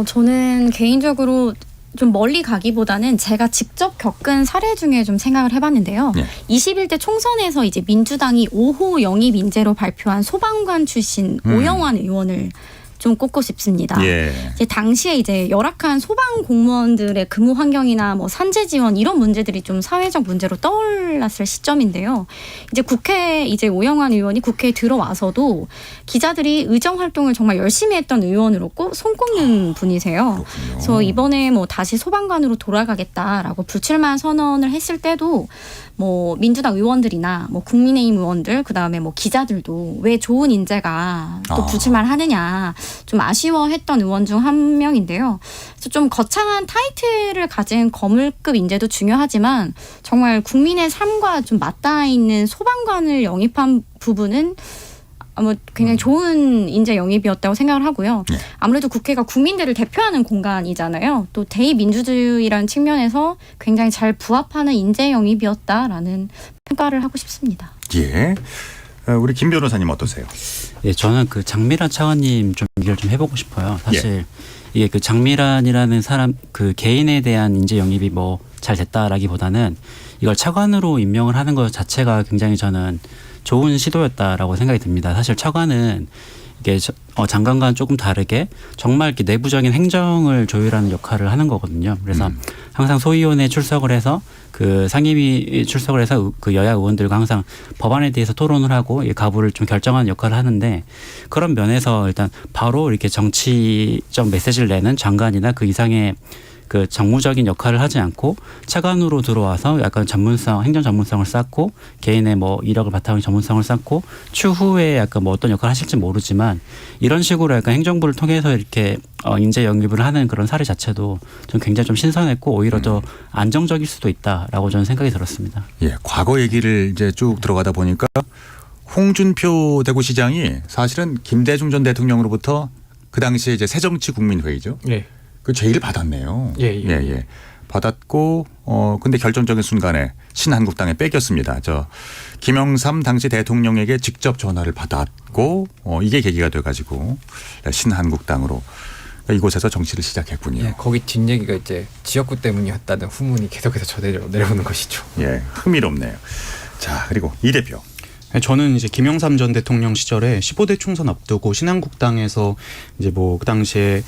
저는 개인적으로 좀 멀리 가기보다는 제가 직접 겪은 사례 중에 좀 생각을 해봤는데요. 21대 총선에서 이제 민주당이 5호 영입 인재로 발표한 소방관 출신 오영환 의원을 좀 꼽고 싶습니다. 이제 당시에 이제 열악한 소방 공무원들의 근무 환경이나 산재 지원 이런 문제들이 좀 사회적 문제로 떠올랐을 시점인데요. 이제 이제 오영환 의원이 국회에 들어와서도 기자들이 의정 활동을 정말 열심히 했던 의원으로 손꼽는 분이세요. 그래서 이번에 다시 소방관으로 돌아가겠다라고 불출마 선언을 했을 때도 민주당 의원들이나 국민의힘 의원들 그다음에 기자들도 왜 좋은 인재가 또 불출마를 하느냐 좀 아쉬워했던 의원 중 한 명인데요. 그래서 좀 거창한 타이틀을 가진 거물급 인재도 중요하지만 정말 국민의 삶과 좀 맞닿아 있는 소방관을 영입한 부분은 굉장히 좋은 인재 영입이었다고 생각을 하고요. 아무래도 국회가 국민들을 대표하는 공간이잖아요. 또 대의민주주의라는 측면에서 굉장히 잘 부합하는 인재 영입이었다라는 평가를 하고 싶습니다. 예. 우리 김 변호사님 어떠세요? 예, 저는 그 장미란 차관님 좀 얘기를 좀 해보고 싶어요. 사실 이게 그 장미란이라는 사람 그 개인에 대한 인재 영입이 뭐 잘 됐다라기보다는 이걸 차관으로 임명을 하는 것 자체가 굉장히 저는 좋은 시도였다라고 생각이 듭니다. 사실 차관은 이게 장관과는 조금 다르게 정말 이렇게 내부적인 행정을 조율하는 역할을 하는 거거든요. 그래서 항상 소위원회에 출석을 해서 그 상임위 출석을 해서 그 여야 의원들과 항상 법안에 대해서 토론을 하고 가부를 좀 결정하는 역할을 하는데 그런 면에서 일단 바로 이렇게 정치적 메시지를 내는 장관이나 그 이상의 그 정무적인 역할을 하지 않고 차관으로 들어와서 약간 전문성, 행정 전문성을 쌓고 개인의 뭐 이력을 바탕으로 전문성을 쌓고 추후에 약간 뭐 어떤 역할을 하실지 모르지만 이런 식으로 약간 행정부를 통해서 이렇게 인재 영입을 하는 그런 사례 자체도 좀 굉장히 좀 신선했고 오히려 더 안정적일 수도 있다라고 저는 생각이 들었습니다. 예, 과거 얘기를 이제 쭉 들어가다 보니까 홍준표 대구시장이 사실은 김대중 전 대통령으로부터 그 당시에 이제 새정치국민회의죠. 예. 그 제의를 받았네요. 예. 받았고 근데 결정적인 순간에 신한국당에 뺏겼습니다. 저 김영삼 당시 대통령에게 직접 전화를 받았고 이게 계기가 돼가지고 신한국당으로 이곳에서 정치를 시작했군요. 예, 거기 뒷얘기가 이제 지역구 때문이었다는 후문이 계속해서 저대로 내려오는 것이죠. 예, 흥미롭네요. 자, 그리고 이 대표. 저는 이제 김영삼 전 대통령 시절에 15대 총선 앞두고 신한국당에서 이제 뭐 그 당시에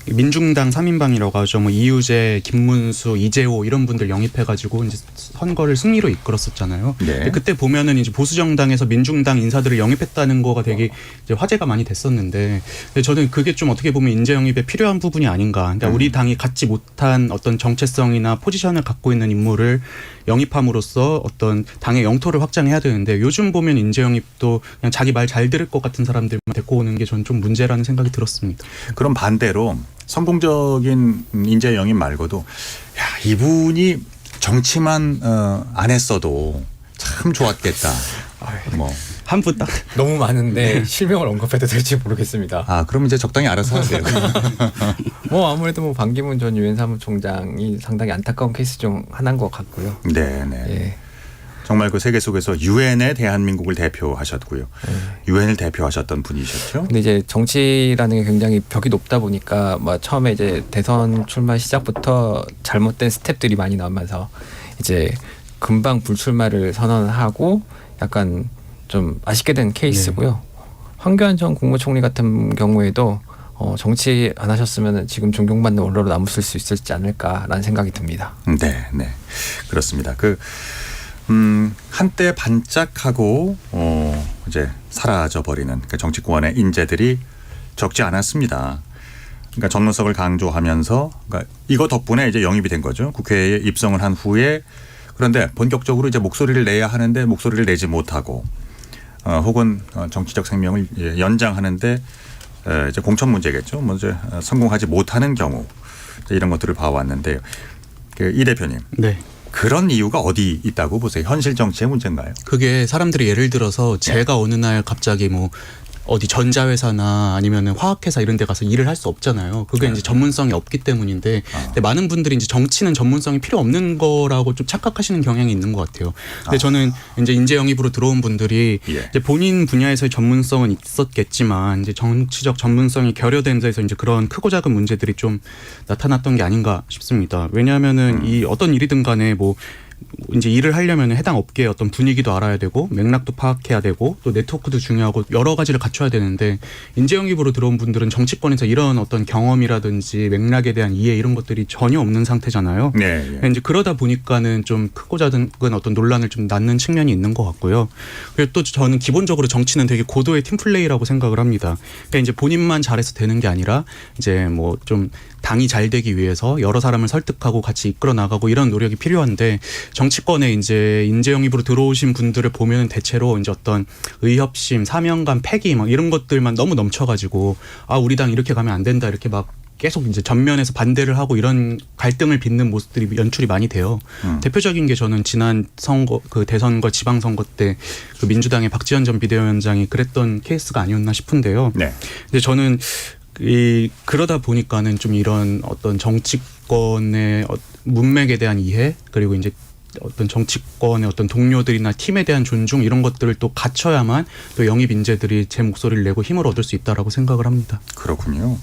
민중당 3인방이라고 하죠. 뭐 이유재, 김문수, 이재호 이런 분들 영입해가지고 이제 선거를 승리로 이끌었었잖아요. 근데 그때 보면은 이제 보수 정당에서 민중당 인사들을 영입했다는 거가 되게 이제 화제가 많이 됐었는데, 근데 저는 그게 좀 어떻게 보면 인재 영입에 필요한 부분이 아닌가. 그러니까 우리 당이 갖지 못한 어떤 정체성이나 포지션을 갖고 있는 인물을 영입함으로써 어떤 당의 영토를 확장해야 되는데 요즘 보면 인재 영입도 그냥 자기 말 잘 들을 것 같은 사람들만 데리고 오는 게 저는 좀 문제라는 생각이 들었습니다. 그럼 반대로 성공적인 인재 영입 말고도 야, 이분이 정치만 안 했어도 참 좋았겠다. 뭐 한 분 딱 너무 많은데 실명을 언급해도 될지 모르겠습니다. 아, 그럼 이제 적당히 알아서 하세요. 뭐 아무래도 뭐 반기문 전 유엔 사무총장이 상당히 안타까운 케이스 중 하나인 것 같고요. 네. 예. 정말 그 세계 속에서 유엔의 대한민국을 대표하셨고요. 유엔을 대표하셨던 분이셨죠. 근데 이제 정치라는 게 굉장히 벽이 높다 보니까 뭐 처음에 이제 대선 출마 시작부터 잘못된 스텝들이 많이 나오면서 이제 금방 불출마를 선언하고 약간 좀 아쉽게 된 케이스고요. 황교안 전 국무총리 같은 경우에도 정치 안 하셨으면 지금 존경받는 원로로 남으실 수 있을지 않을까라는 생각이 듭니다. 네. 그렇습니다. 한때 반짝하고 이제 사라져 버리는 그 정치권의 인재들이 적지 않았습니다. 그러니까 전문성을 강조하면서 그러니까 이거 덕분에 이제 영입이 된 거죠. 국회에 입성을 한 후에. 그런데 본격적으로 이제 목소리를 내야 하는데 목소리를 내지 못하고 혹은 정치적 생명을 연장하는데 이제 공천 문제겠죠. 먼저 성공하지 못하는 경우 이런 것들을 봐왔는데요. 이 대표님. 네. 그런 이유가 어디 있다고 보세요? 현실 정치의 문제인가요? 그게 사람들이 예를 들어서 제가 어느 날 갑자기 뭐 어디 전자회사나 아니면은 화학회사 이런 데 가서 일을 할 수 없잖아요. 그게 이제 전문성이 없기 때문인데 근데 많은 분들이 이제 정치는 전문성이 필요 없는 거라고 좀 착각하시는 경향이 있는 것 같아요. 근데 저는 이제 인재 영입으로 들어온 분들이 이제 본인 분야에서의 전문성은 있었겠지만 이제 정치적 전문성이 결여된 데서 이제 그런 크고 작은 문제들이 좀 나타났던 게 아닌가 싶습니다. 왜냐하면은 이 어떤 일이든 간에 뭐 이제 일을 하려면 해당 업계의 어떤 분위기도 알아야 되고 맥락도 파악해야 되고 또 네트워크도 중요하고 여러 가지를 갖춰야 되는데 인재 영입으로 들어온 분들은 정치권에서 이런 어떤 경험이라든지 맥락에 대한 이해 이런 것들이 전혀 없는 상태잖아요. 이제 그러다 보니까는 좀 크고 작은 어떤 논란을 좀 낳는 측면이 있는 것 같고요. 그리고 또 저는 기본적으로 정치는 되게 고도의 팀플레이라고 생각을 합니다. 그러니까 이제 본인만 잘해서 되는 게 아니라 이제 뭐 좀 당이 잘 되기 위해서 여러 사람을 설득하고 같이 이끌어 나가고 이런 노력이 필요한데 정치권에 이제 인재 영입으로 들어오신 분들을 보면 대체로 이제 어떤 의협심, 사명감, 패기 막 이런 것들만 너무 넘쳐가지고 아 우리 당 이렇게 가면 안 된다 이렇게 막 계속 이제 전면에서 반대를 하고 이런 갈등을 빚는 모습들이 연출이 많이 돼요. 대표적인 게 저는 지난 선거 그 대선과 지방선거 때 그 민주당의 박지원 전 비대위원장이 그랬던 케이스가 아니었나 싶은데요. 네. 근데 저는 그러다 보니까는 좀 이런 어떤 정치권의 문맥에 대한 이해 그리고 이제 어떤 정치권의 어떤 동료들이나 팀에 대한 존중 이런 것들을 또 갖춰야만 또 영입 인재들이 제 목소리를 내고 힘을 얻을 수 있다라고 생각을 합니다. 그렇군요.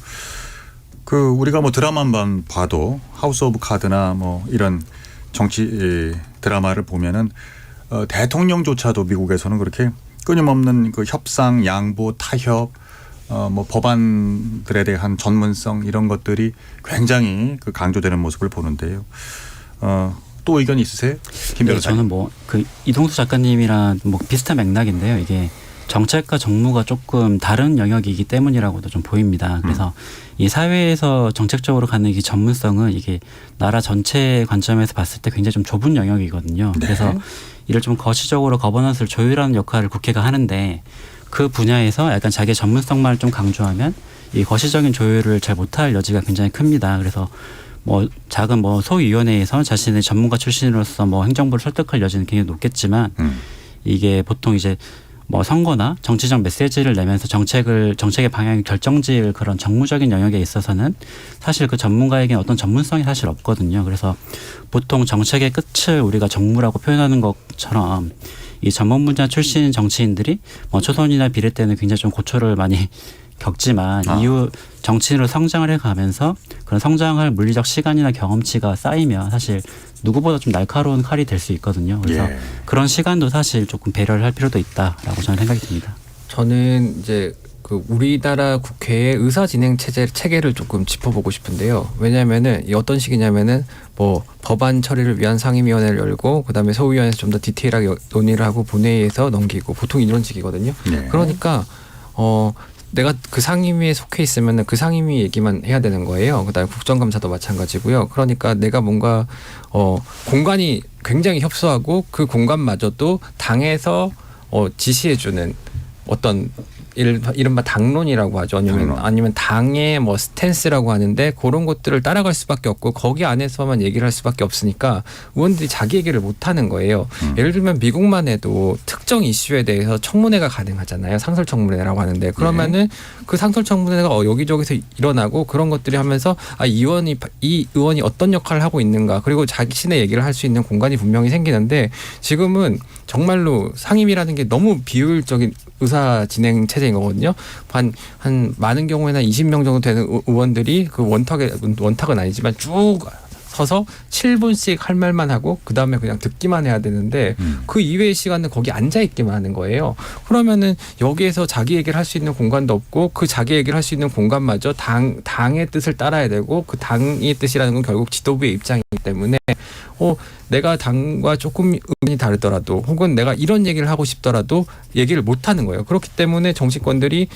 그 우리가 뭐 드라마만 봐도 하우스 오브 카드나 뭐 이런 정치 드라마를 보면은 대통령조차도 미국에서는 그렇게 끊임없는 그 협상, 양보, 타협, 뭐 법안들에 대한 전문성 이런 것들이 굉장히 그 강조되는 모습을 보는데요. 또 의견 있으세요, 김 변호사님? 저는 뭐 그 이동수 작가님이랑 뭐 비슷한 맥락인데요. 이게 정책과 정무가 조금 다른 영역이기 때문이라고도 좀 보입니다. 그래서 이 사회에서 정책적으로 가는 이 전문성은 이게 나라 전체 관점에서 봤을 때 굉장히 좀 좁은 영역이거든요. 네. 그래서 이를 좀 거시적으로 거버넌스를 조율하는 역할을 국회가 하는데 그 분야에서 약간 자기의 전문성만을 좀 강조하면 이 거시적인 조율을 잘 못할 여지가 굉장히 큽니다. 그래서 뭐 작은 뭐 소위원회에서 자신의 전문가 출신으로서 뭐 행정부를 설득할 여지는 굉장히 높겠지만 이게 보통 이제 뭐 선거나 정치적 메시지를 내면서 정책의 방향을 결정지을 그런 정무적인 영역에 있어서는 사실 그 전문가에게 어떤 전문성이 사실 없거든요. 그래서 보통 정책의 끝을 우리가 정무라고 표현하는 것처럼 이 전문 분야 출신 정치인들이 뭐 초선이나 비례 때는 굉장히 좀 고초를 많이 겪지만 이후 정치인으로 성장을 해가면서 그런 성장할 물리적 시간이나 경험치가 쌓이면 사실 누구보다 좀 날카로운 칼이 될 수 있거든요. 그래서 그런 시간도 사실 조금 배려를 할 필요도 있다라고 저는 생각이 듭니다. 저는 이제 그 우리나라 국회의 의사 진행 체계를 조금 짚어보고 싶은데요. 왜냐하면은 어떤 식이냐면은 뭐 법안 처리를 위한 상임위원회를 열고 그다음에 소위원회에서 좀 더 디테일하게 논의를 하고 본회의에서 넘기고 보통 이런 식이거든요. 네. 그러니까 내가 그 상임위에 속해 있으면 그 상임위 얘기만 해야 되는 거예요. 그다음에 국정감사도 마찬가지고요. 그러니까 내가 뭔가 공간이 굉장히 협소하고 그 공간마저도 당에서 지시해주는 어떤 이른바 당론이라고 하죠. 아니면 당의 뭐 스탠스라고 하는데 그런 것들을 따라갈 수밖에 없고 거기 안에서만 얘기를 할 수밖에 없으니까 의원들이 자기 얘기를 못 하는 거예요. 예를 들면 미국만 해도 특정 이슈에 대해서 청문회가 가능하잖아요. 상설청문회라고 하는데 그러면은 그 상설청문회가 여기저기서 일어나고 그런 것들이 하면서 이 의원이 어떤 역할을 하고 있는가 그리고 자신의 얘기를 할 수 있는 공간이 분명히 생기는데 지금은 정말로 상임이라는 게 너무 비효율적인 의사 진행 체제인 거거든요. 한 많은 경우에는 20명 정도 되는 의원들이 그 원탁은 아니지만 쭉 서서 7분씩 할 말만 하고 그 다음에 그냥 듣기만 해야 되는데 그 이외의 시간은 거기 앉아 있기만 하는 거예요. 그러면은 여기에서 자기 얘기를 할 수 있는 공간도 없고 그 자기 얘기를 할 수 있는 공간마저 당의 뜻을 따라야 되고 그 당의 뜻이라는 건 결국 지도부의 입장이기 때문에 내가 당과 조금 의견이 다르더라도 혹은 내가 이런 얘기를 하고 싶더라도 얘기를 못 하는 거예요. 그렇기 때문에 정치권들이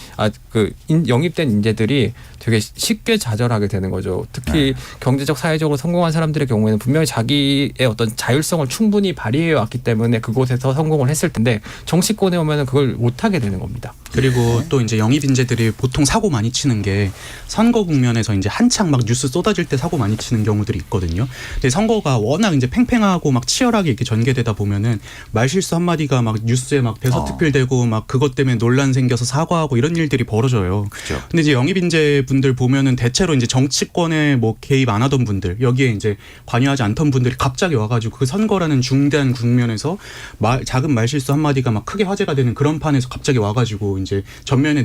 영입된 인재들이 되게 쉽게 좌절하게 되는 거죠. 특히 경제적 사회적으로 성공한 사람들의 경우에는 분명히 자기의 어떤 자율성을 충분히 발휘해 왔기 때문에 그곳에서 성공을 했을 텐데 정치권에 오면은 그걸 못 하게 되는 겁니다. 그리고 또 이제 영입 인재들이 보통 사고 많이 치는 게 선거 국면에서 이제 한창 막 뉴스 쏟아질 때 사고 많이 치는 경우들이 있거든요. 근데 선거가 워낙 이제 팽팽하고 막 치열하게 이렇게 전개되다 보면은 말실수 한마디가 막 뉴스에 막 대서특필되고 막 그것 때문에 논란 생겨서 사과하고 이런 일들이 벌어져요. 그렇죠. 근데 이제 영입 인재 분들 보면은 대체로 이제 정치권에 뭐 개입 안 하던 분들 여기에 이제 관여하지 않던 분들이 갑자기 와가지고 그 선거라는 중대한 국면에서 작은 말실수 한마디가 막 크게 화제가 되는 그런 판에서 갑자기 와가지고 이제 전면에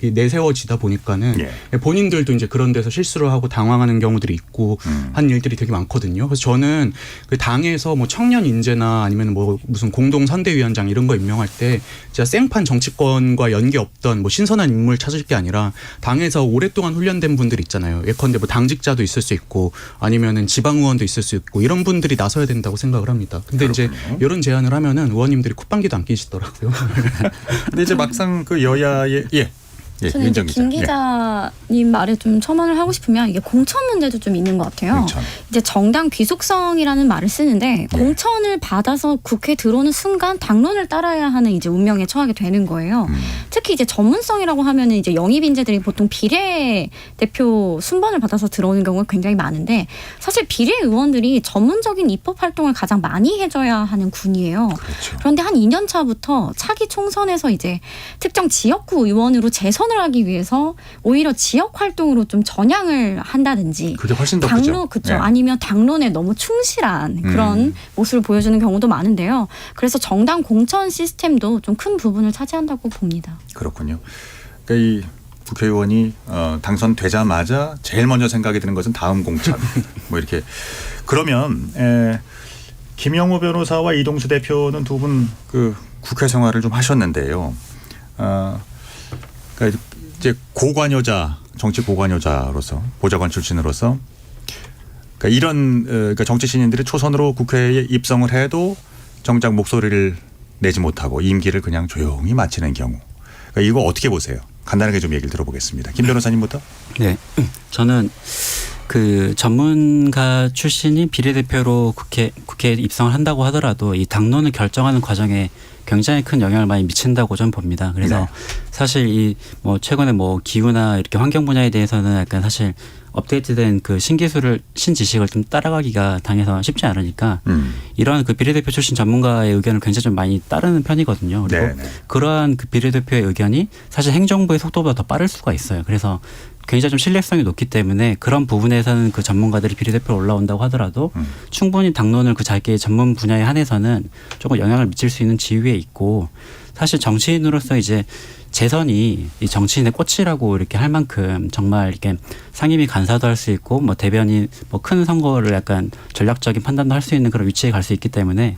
내세워지다 보니까는 본인들도 이제 그런 데서 실수를 하고 당황하는 경우들이 있고 한 일들이 되게 많거든요. 그래서 저는 그 당에서 뭐 청년 인재나 아니면 뭐 무슨 공동 선대위원장 이런 거 임명할 때 진짜 생판 정치권과 연계 없던 뭐 신선한 인물 찾을 게 아니라 당에서 오랫동안 훈련된 분들 있잖아요. 예컨대 뭐 당직자도 있을 수 있고 아니면은 지방 의원도 있을 수 있고 이런 분들이 나서야 된다고 생각을 합니다. 근데 이제 이런 제안을 하면은 의원님들이 콧방귀도 안 끼시더라고요. 근데 이제 막상 그 여야의 예, 저는 이제 김 기자님 말에 좀 첨언을 하고 싶으면 이게 공천 문제도 좀 있는 것 같아요. 공천. 이제 정당 귀속성이라는 말을 쓰는데 공천을 받아서 국회에 들어오는 순간 당론을 따라야 하는 이제 운명에 처하게 되는 거예요. 특히 이제 전문성이라고 하면은 이제 영입 인재들이 보통 비례대표 순번을 받아서 들어오는 경우가 굉장히 많은데 사실 비례 의원들이 전문적인 입법 활동을 가장 많이 해줘야 하는 군이에요. 그렇죠. 그런데 한 2년 차부터 차기 총선에서 이제 특정 지역구 의원으로 재선을 하기 위해서 오히려 지역 활동으로 좀 전향을 한다든지 그게 훨씬 더 당론 크죠. 네. 아니면 당론에 너무 충실한 그런 모습을 보여주는 경우도 많은데요. 그래서 정당 공천 시스템도 좀 큰 부분을 차지한다고 봅니다. 그렇군요. 그러니까 이 국회의원이 당선되자마자 제일 먼저 생각이 드는 것은 다음 공천. 뭐 이렇게 그러면 김영호 변호사와 이동수 대표는 두 분 그 국회 생활을 좀 하셨는데요. 그러니까 이제 고관여자 정치 고관여자로서 보좌관 출신으로서 그러니까 이런 그러니까 정치 신인들이 초선으로 국회에 입성을 해도 정작 목소리를 내지 못하고 임기를 그냥 조용히 마치는 경우. 그러니까 이거 어떻게 보세요? 간단하게 좀 얘기를 들어보겠습니다. 김 변호사님부터. 네, 저는 그 전문가 출신이 비례대표로 국회에 입성을 한다고 하더라도 이 당론을 결정하는 과정에 굉장히 큰 영향을 많이 미친다고 저는 봅니다. 그래서 네. 사실 이 뭐 최근에 뭐 기후나 이렇게 환경 분야에 대해서는 약간 사실 업데이트된 그 신지식을 좀 따라가기가 당해서 쉽지 않으니까 이러한 그 비례대표 출신 전문가의 의견을 굉장히 좀 많이 따르는 편이거든요. 그리고 네네. 그러한 그 비례대표의 의견이 사실 행정부의 속도보다 더 빠를 수가 있어요. 그래서 굉장히 좀 신뢰성이 높기 때문에 그런 부분에서는 그 전문가들이 비례대표로 올라온다고 하더라도 충분히 당론을 그 자기의 전문 분야에 한해서는 조금 영향을 미칠 수 있는 지위에 있고 사실 정치인으로서 이제 재선이 이 정치인의 꽃이라고 이렇게 할 만큼 정말 이렇게 상임위 간사도 할 수 있고 뭐 대변인 뭐 큰 선거를 약간 전략적인 판단도 할 수 있는 그런 위치에 갈 수 있기 때문에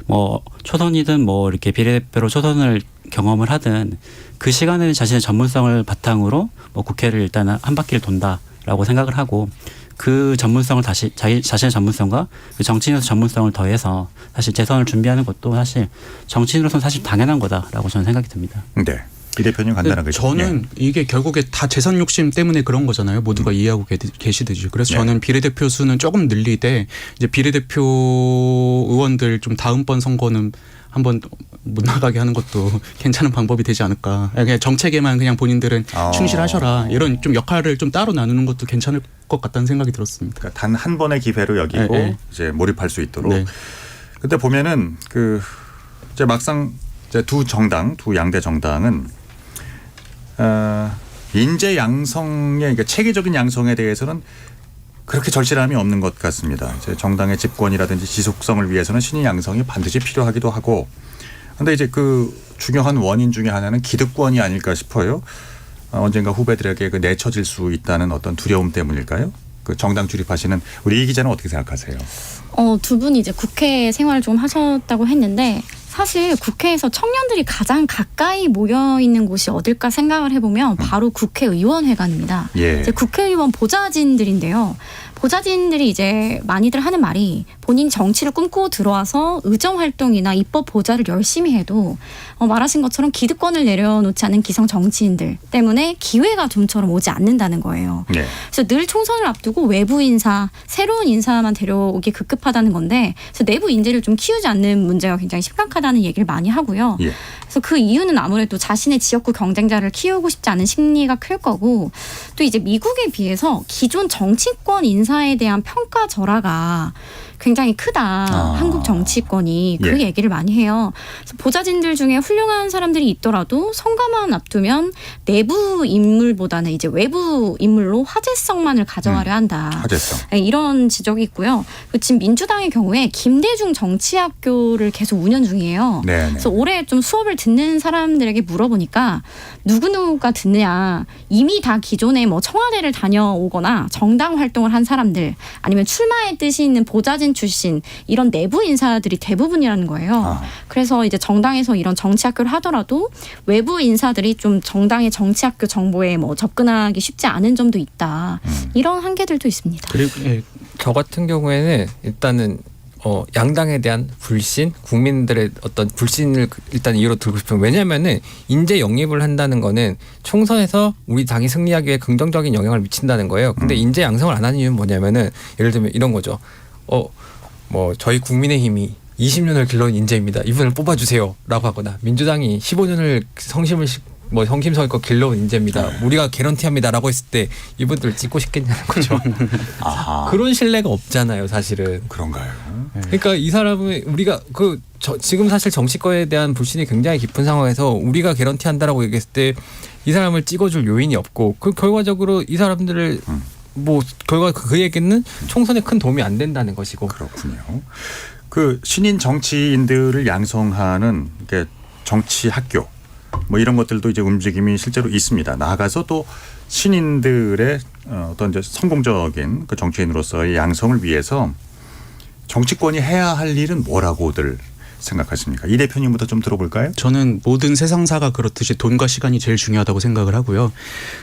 뭐 초선이든 뭐 이렇게 비례대표로 초선을 경험을 하든 그 시간에는 자신의 전문성을 바탕으로 뭐 국회를 일단 한 바퀴를 돈다라고 생각을 하고 그 전문성을 다시 자신의 전문성과 그 정치인으로서 전문성을 더해서 사실 재선을 준비하는 것도 사실 정치인으로서는 사실 당연한 거다라고 저는 생각이 듭니다. 네. 이 대표님 간단하게. 저는 이게 결국에 다 재선 욕심 때문에 그런 거잖아요. 모두가 이해하고 계시듯이. 그래서 저는 비례대표 수는 조금 늘리되 이제 비례대표 의원들 좀 다음번 선거는 한번 못 나가게 하는 것도 괜찮은 방법이 되지 않을까. 그냥 정책에만 그냥 본인들은 충실하셔라. 이런 좀 역할을 좀 따로 나누는 것도 괜찮을 것 같다는 생각이 들었습니다. 그러니까 단 한 번의 기회로 여기고 네. 이제 몰입할 수 있도록. 네. 근데 보면은 그 이제 막상 이제 두 양대 정당은 인재 양성의 그러니까 체계적인 양성에 대해서는 그렇게 절실함이 없는 것 같습니다. 이제 정당의 집권이라든지 지속성을 위해서는 신인 양성이 반드시 필요하기도 하고. 그런데 이제 그 중요한 원인 중에 하나는 기득권이 아닐까 싶어요. 언젠가 후배들에게 그 내쳐질 수 있다는 어떤 두려움 때문일까요? 그 정당 출입하시는 우리 이 기자는 어떻게 생각하세요? 두 분이 이제 국회 생활을 좀 하셨다고 했는데 사실 국회에서 청년들이 가장 가까이 모여 있는 곳이 어딜까 생각을 해보면 바로 국회의원회관입니다. 예. 이제 국회의원 보좌진들인데요. 보좌진들이 이제 많이들 하는 말이 본인이 정치를 꿈꾸고 들어와서 의정활동이나 입법 보좌를 열심히 해도 말하신 것처럼 기득권을 내려놓지 않은 기성 정치인들 때문에 기회가 좀처럼 오지 않는다는 거예요. 네. 그래서 늘 총선을 앞두고 외부 인사, 새로운 인사만 데려오기 급급하다는 건데 그래서 내부 인재를 좀 키우지 않는 문제가 굉장히 심각하다는 얘기를 많이 하고요. 예. 그래서 그 이유는 아무래도 자신의 지역구 경쟁자를 키우고 싶지 않은 심리가 클 거고 또 이제 미국에 비해서 기존 정치권 인사에 대한 평가 절하가 굉장히 크다. 한국 정치권이 그 예. 얘기를 많이 해요. 그래서 보좌진들 중에 훌륭한 사람들이 있더라도 선거만 앞두면 내부 인물보다는 이제 외부 인물로 화제성만을 가져가려 한다. 화제성. 네, 이런 지적이 있고요. 지금 민주당의 경우에 김대중 정치학교를 계속 운영 중이에요. 네네. 그래서 올해 좀 수업을 듣는 사람들에게 물어보니까 누구누가 듣느냐. 이미 다 기존에 뭐 청와대를 다녀오거나 정당 활동을 한 사람들 아니면 출마의 뜻이 있는 보좌진 출신 이런 내부 인사들이 대부분이라는 거예요. 그래서 이제 정당에서 이런 정치학교를 하더라도 외부 인사들이 좀 정당의 정치학교 정보에 뭐 접근하기 쉽지 않은 점도 있다. 이런 한계들도 있습니다. 그리고 저 같은 경우에는 일단은 양당에 대한 불신, 국민들의 어떤 불신을 일단 이유로 들고 싶은. 왜냐하면은 인재 영입을 한다는 거는 총선에서 우리 당이 승리하기 위해 긍정적인 영향을 미친다는 거예요. 근데 인재 양성을 안 하는 이유는 뭐냐면은 예를 들면 이런 거죠. 뭐 저희 국민의힘이 20년을 길러온 인재입니다. 이분을 뽑아주세요라고 하거나 민주당이 15년을 성심성의껏 길러온 인재입니다. 우리가 개런티합니다라고 했을 때 이분들 찍고 싶겠냐는 거죠. 그런 신뢰가 없잖아요, 사실은. 그런가요? 그러니까 이 사람은 우리가 지금 사실 정치권에 대한 불신이 굉장히 깊은 상황에서 우리가 개런티한다라고 얘기했을 때 이 사람을 찍어줄 요인이 없고 그 결과적으로 이 사람들을 그에게는 총선에 큰 도움이 안 된다는 것이고. 그렇군요. 그 신인 정치인들을 양성하는 정치 학교 이런 것들도 이제 움직임이 실제로 있습니다. 나아가서 또 신인들의 어떤 이제 성공적인 그 정치인으로서의 양성을 위해서 정치권이 해야 할 일은 뭐라고들 생각하십니까? 이 대표님부터 좀 들어볼까요? 저는 모든 세상사가 그렇듯이 돈과 시간이 제일 중요하다고 생각을 하고요.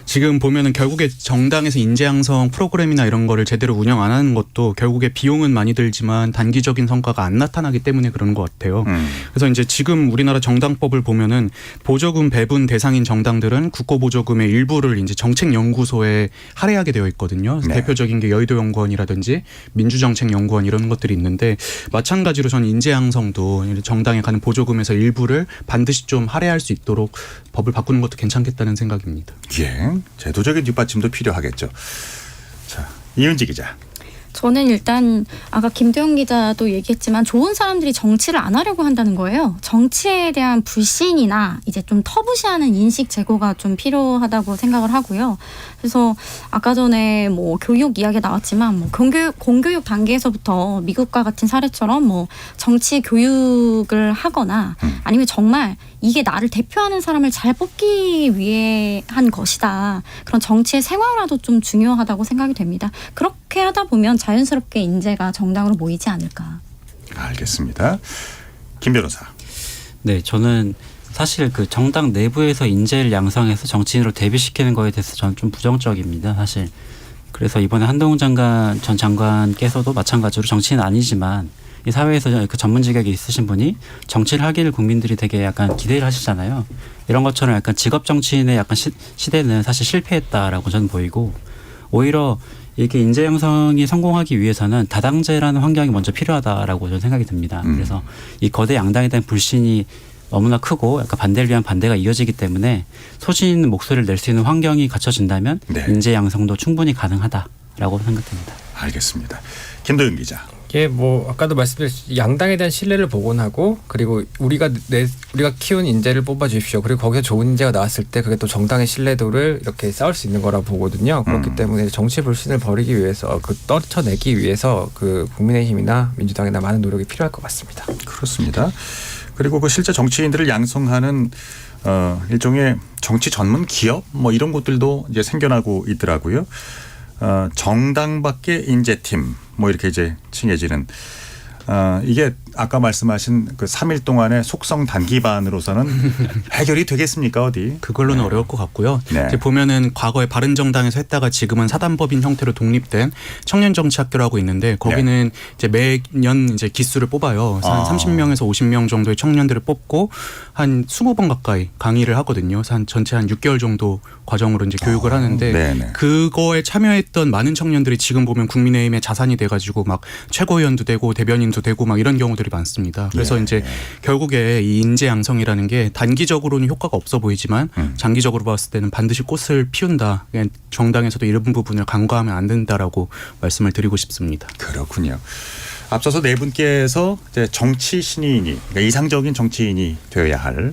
지금 보면은 결국에 정당에서 인재 양성 프로그램이나 이런 거를 제대로 운영 안 하는 것도 결국에 비용은 많이 들지만 단기적인 성과가 안 나타나기 때문에 그런 것 같아요. 그래서 이제 지금 우리나라 정당법을 보면은 보조금 배분 대상인 정당들은 국고보조금의 일부를 이제 정책연구소에 할애하게 되어 있거든요. 네. 대표적인 게 여의도연구원이라든지 민주정책연구원 이런 것들이 있는데 마찬가지로 저는 인재 양성도 정당에 가는 보조금에서 일부를 반드시 좀 할애할 수 있도록 법을 바꾸는 것도 괜찮겠다는 생각입니다. 예, 제도적인 뒷받침도 필요하겠죠. 자, 이은지 기자. 저는 일단 아까 김도영 기자도 얘기했지만 좋은 사람들이 정치를 안 하려고 한다는 거예요. 정치에 대한 불신이나 이제 좀 터부시하는 인식 제고가 좀 필요하다고 생각을 하고요. 그래서 아까 전에 교육 이야기 나왔지만 공교육 단계에서부터 미국과 같은 사례처럼 정치 교육을 하거나 아니면 정말 이게 나를 대표하는 사람을 잘 뽑기 위해 한 것이다. 그런 정치의 생활화도 좀 중요하다고 생각이 됩니다. 그렇게 하다 보면 자연스럽게 인재가 정당으로 모이지 않을까. 알겠습니다. 김 변호사. 네, 저는 사실 그 정당 내부에서 인재를 양성해서 정치인으로 데뷔시키는 거에 대해서 저는 좀 부정적입니다. 사실. 그래서 이번에 한동훈 전 장관께서도 마찬가지로 정치인은 아니지만 이 사회에서 그 전문 직역이 있으신 분이 정치를 하기를 국민들이 되게 약간 기대를 하시잖아요. 이런 것처럼 약간 직업 정치인의 약간 시대는 사실 실패했다라고 저는 보이고 오히려 이렇게 인재 양성이 성공하기 위해서는 다당제라는 환경이 먼저 필요하다라고 저는 생각이 듭니다. 그래서 이 거대 양당에 대한 불신이 너무나 크고 약간 반대를 위한 반대가 이어지기 때문에 소신 있는 목소리를 낼 수 있는 환경이 갖춰진다면 네. 인재 양성도 충분히 가능하다라고 생각됩니다. 알겠습니다. 김도영 기자. 이게 아까도 말씀드렸듯이 양당에 대한 신뢰를 복원하고 그리고 우리가 키운 인재를 뽑아 주십시오. 그리고 거기서 좋은 인재가 나왔을 때 그게 또 정당의 신뢰도를 이렇게 쌓을 수 있는 거라 보거든요. 그렇기 때문에 정치 불신을 버리기 위해서 떨쳐내기 위해서 국민의힘이나 민주당이나 많은 노력이 필요할 것 같습니다. 그렇습니다. 그리고 실제 정치인들을 양성하는 일종의 정치 전문 기업 이런 곳들도 이제 생겨나고 있더라고요. 정당 밖의 인재팀 이렇게 이제 칭해지는 이게 아까 말씀하신 그 3일 동안의 속성 단기반으로서는 해결이 되겠습니까 어디? 그걸로는 네. 어려울 것 같고요. 네. 이제 보면은 과거에 바른정당에서 했다가 지금은 사단법인 형태로 독립된 청년정치학교라고 있는데 거기는 이제 매년 이제 기수를 뽑아요. 한 30명에서 50명 정도의 청년들을 뽑고 한 20번 가까이 강의를 하거든요. 전체 한 6개월 정도 과정으로 이제 교육을 하는데 네네. 그거에 참여했던 많은 청년들이 지금 보면 국민의힘의 자산이 돼가지고 막 최고위원도 되고 대변인도 되고 막 이런 경우들이 많습니다. 그래서 이제 결국에 이 인재 양성이라는 게 단기적으로는 효과가 없어 보이지만 장기적으로 봤을 때는 반드시 꽃을 피운다. 정당에서도 이런 부분을 간과하면 안 된다라고 말씀을 드리고 싶습니다. 그렇군요. 앞서서 네 분께서 이제 정치 신인이 이상적인 정치인이 되어야 할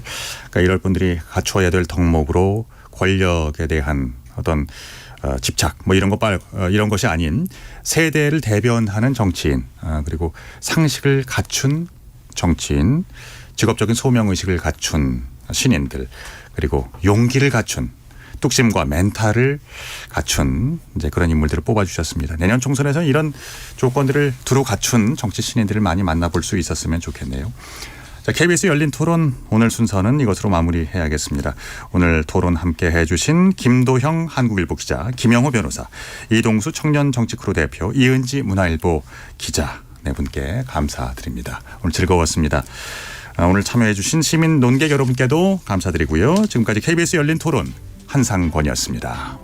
이럴 분들이 갖추어야 될 덕목으로 권력에 대한 어떤 집착 이런 것이 아닌 세대를 대변하는 정치인 그리고 상식을 갖춘 정치인 직업적인 소명의식을 갖춘 신인들 그리고 용기를 갖춘 뚝심과 멘탈을 갖춘 이제 그런 인물들을 뽑아주셨습니다. 내년 총선에서는 이런 조건들을 두루 갖춘 정치 신인들을 많이 만나볼 수 있었으면 좋겠네요. 자, KBS 열린 토론 오늘 순서는 이것으로 마무리해야겠습니다. 오늘 토론 함께 해주신 김도형 한국일보 기자, 김영호 변호사, 이동수 청년정치크루 대표, 이은지 문화일보 기자 네 분께 감사드립니다. 오늘 즐거웠습니다. 오늘 참여해 주신 시민 논객 여러분께도 감사드리고요. 지금까지 KBS 열린 토론 한상권이었습니다.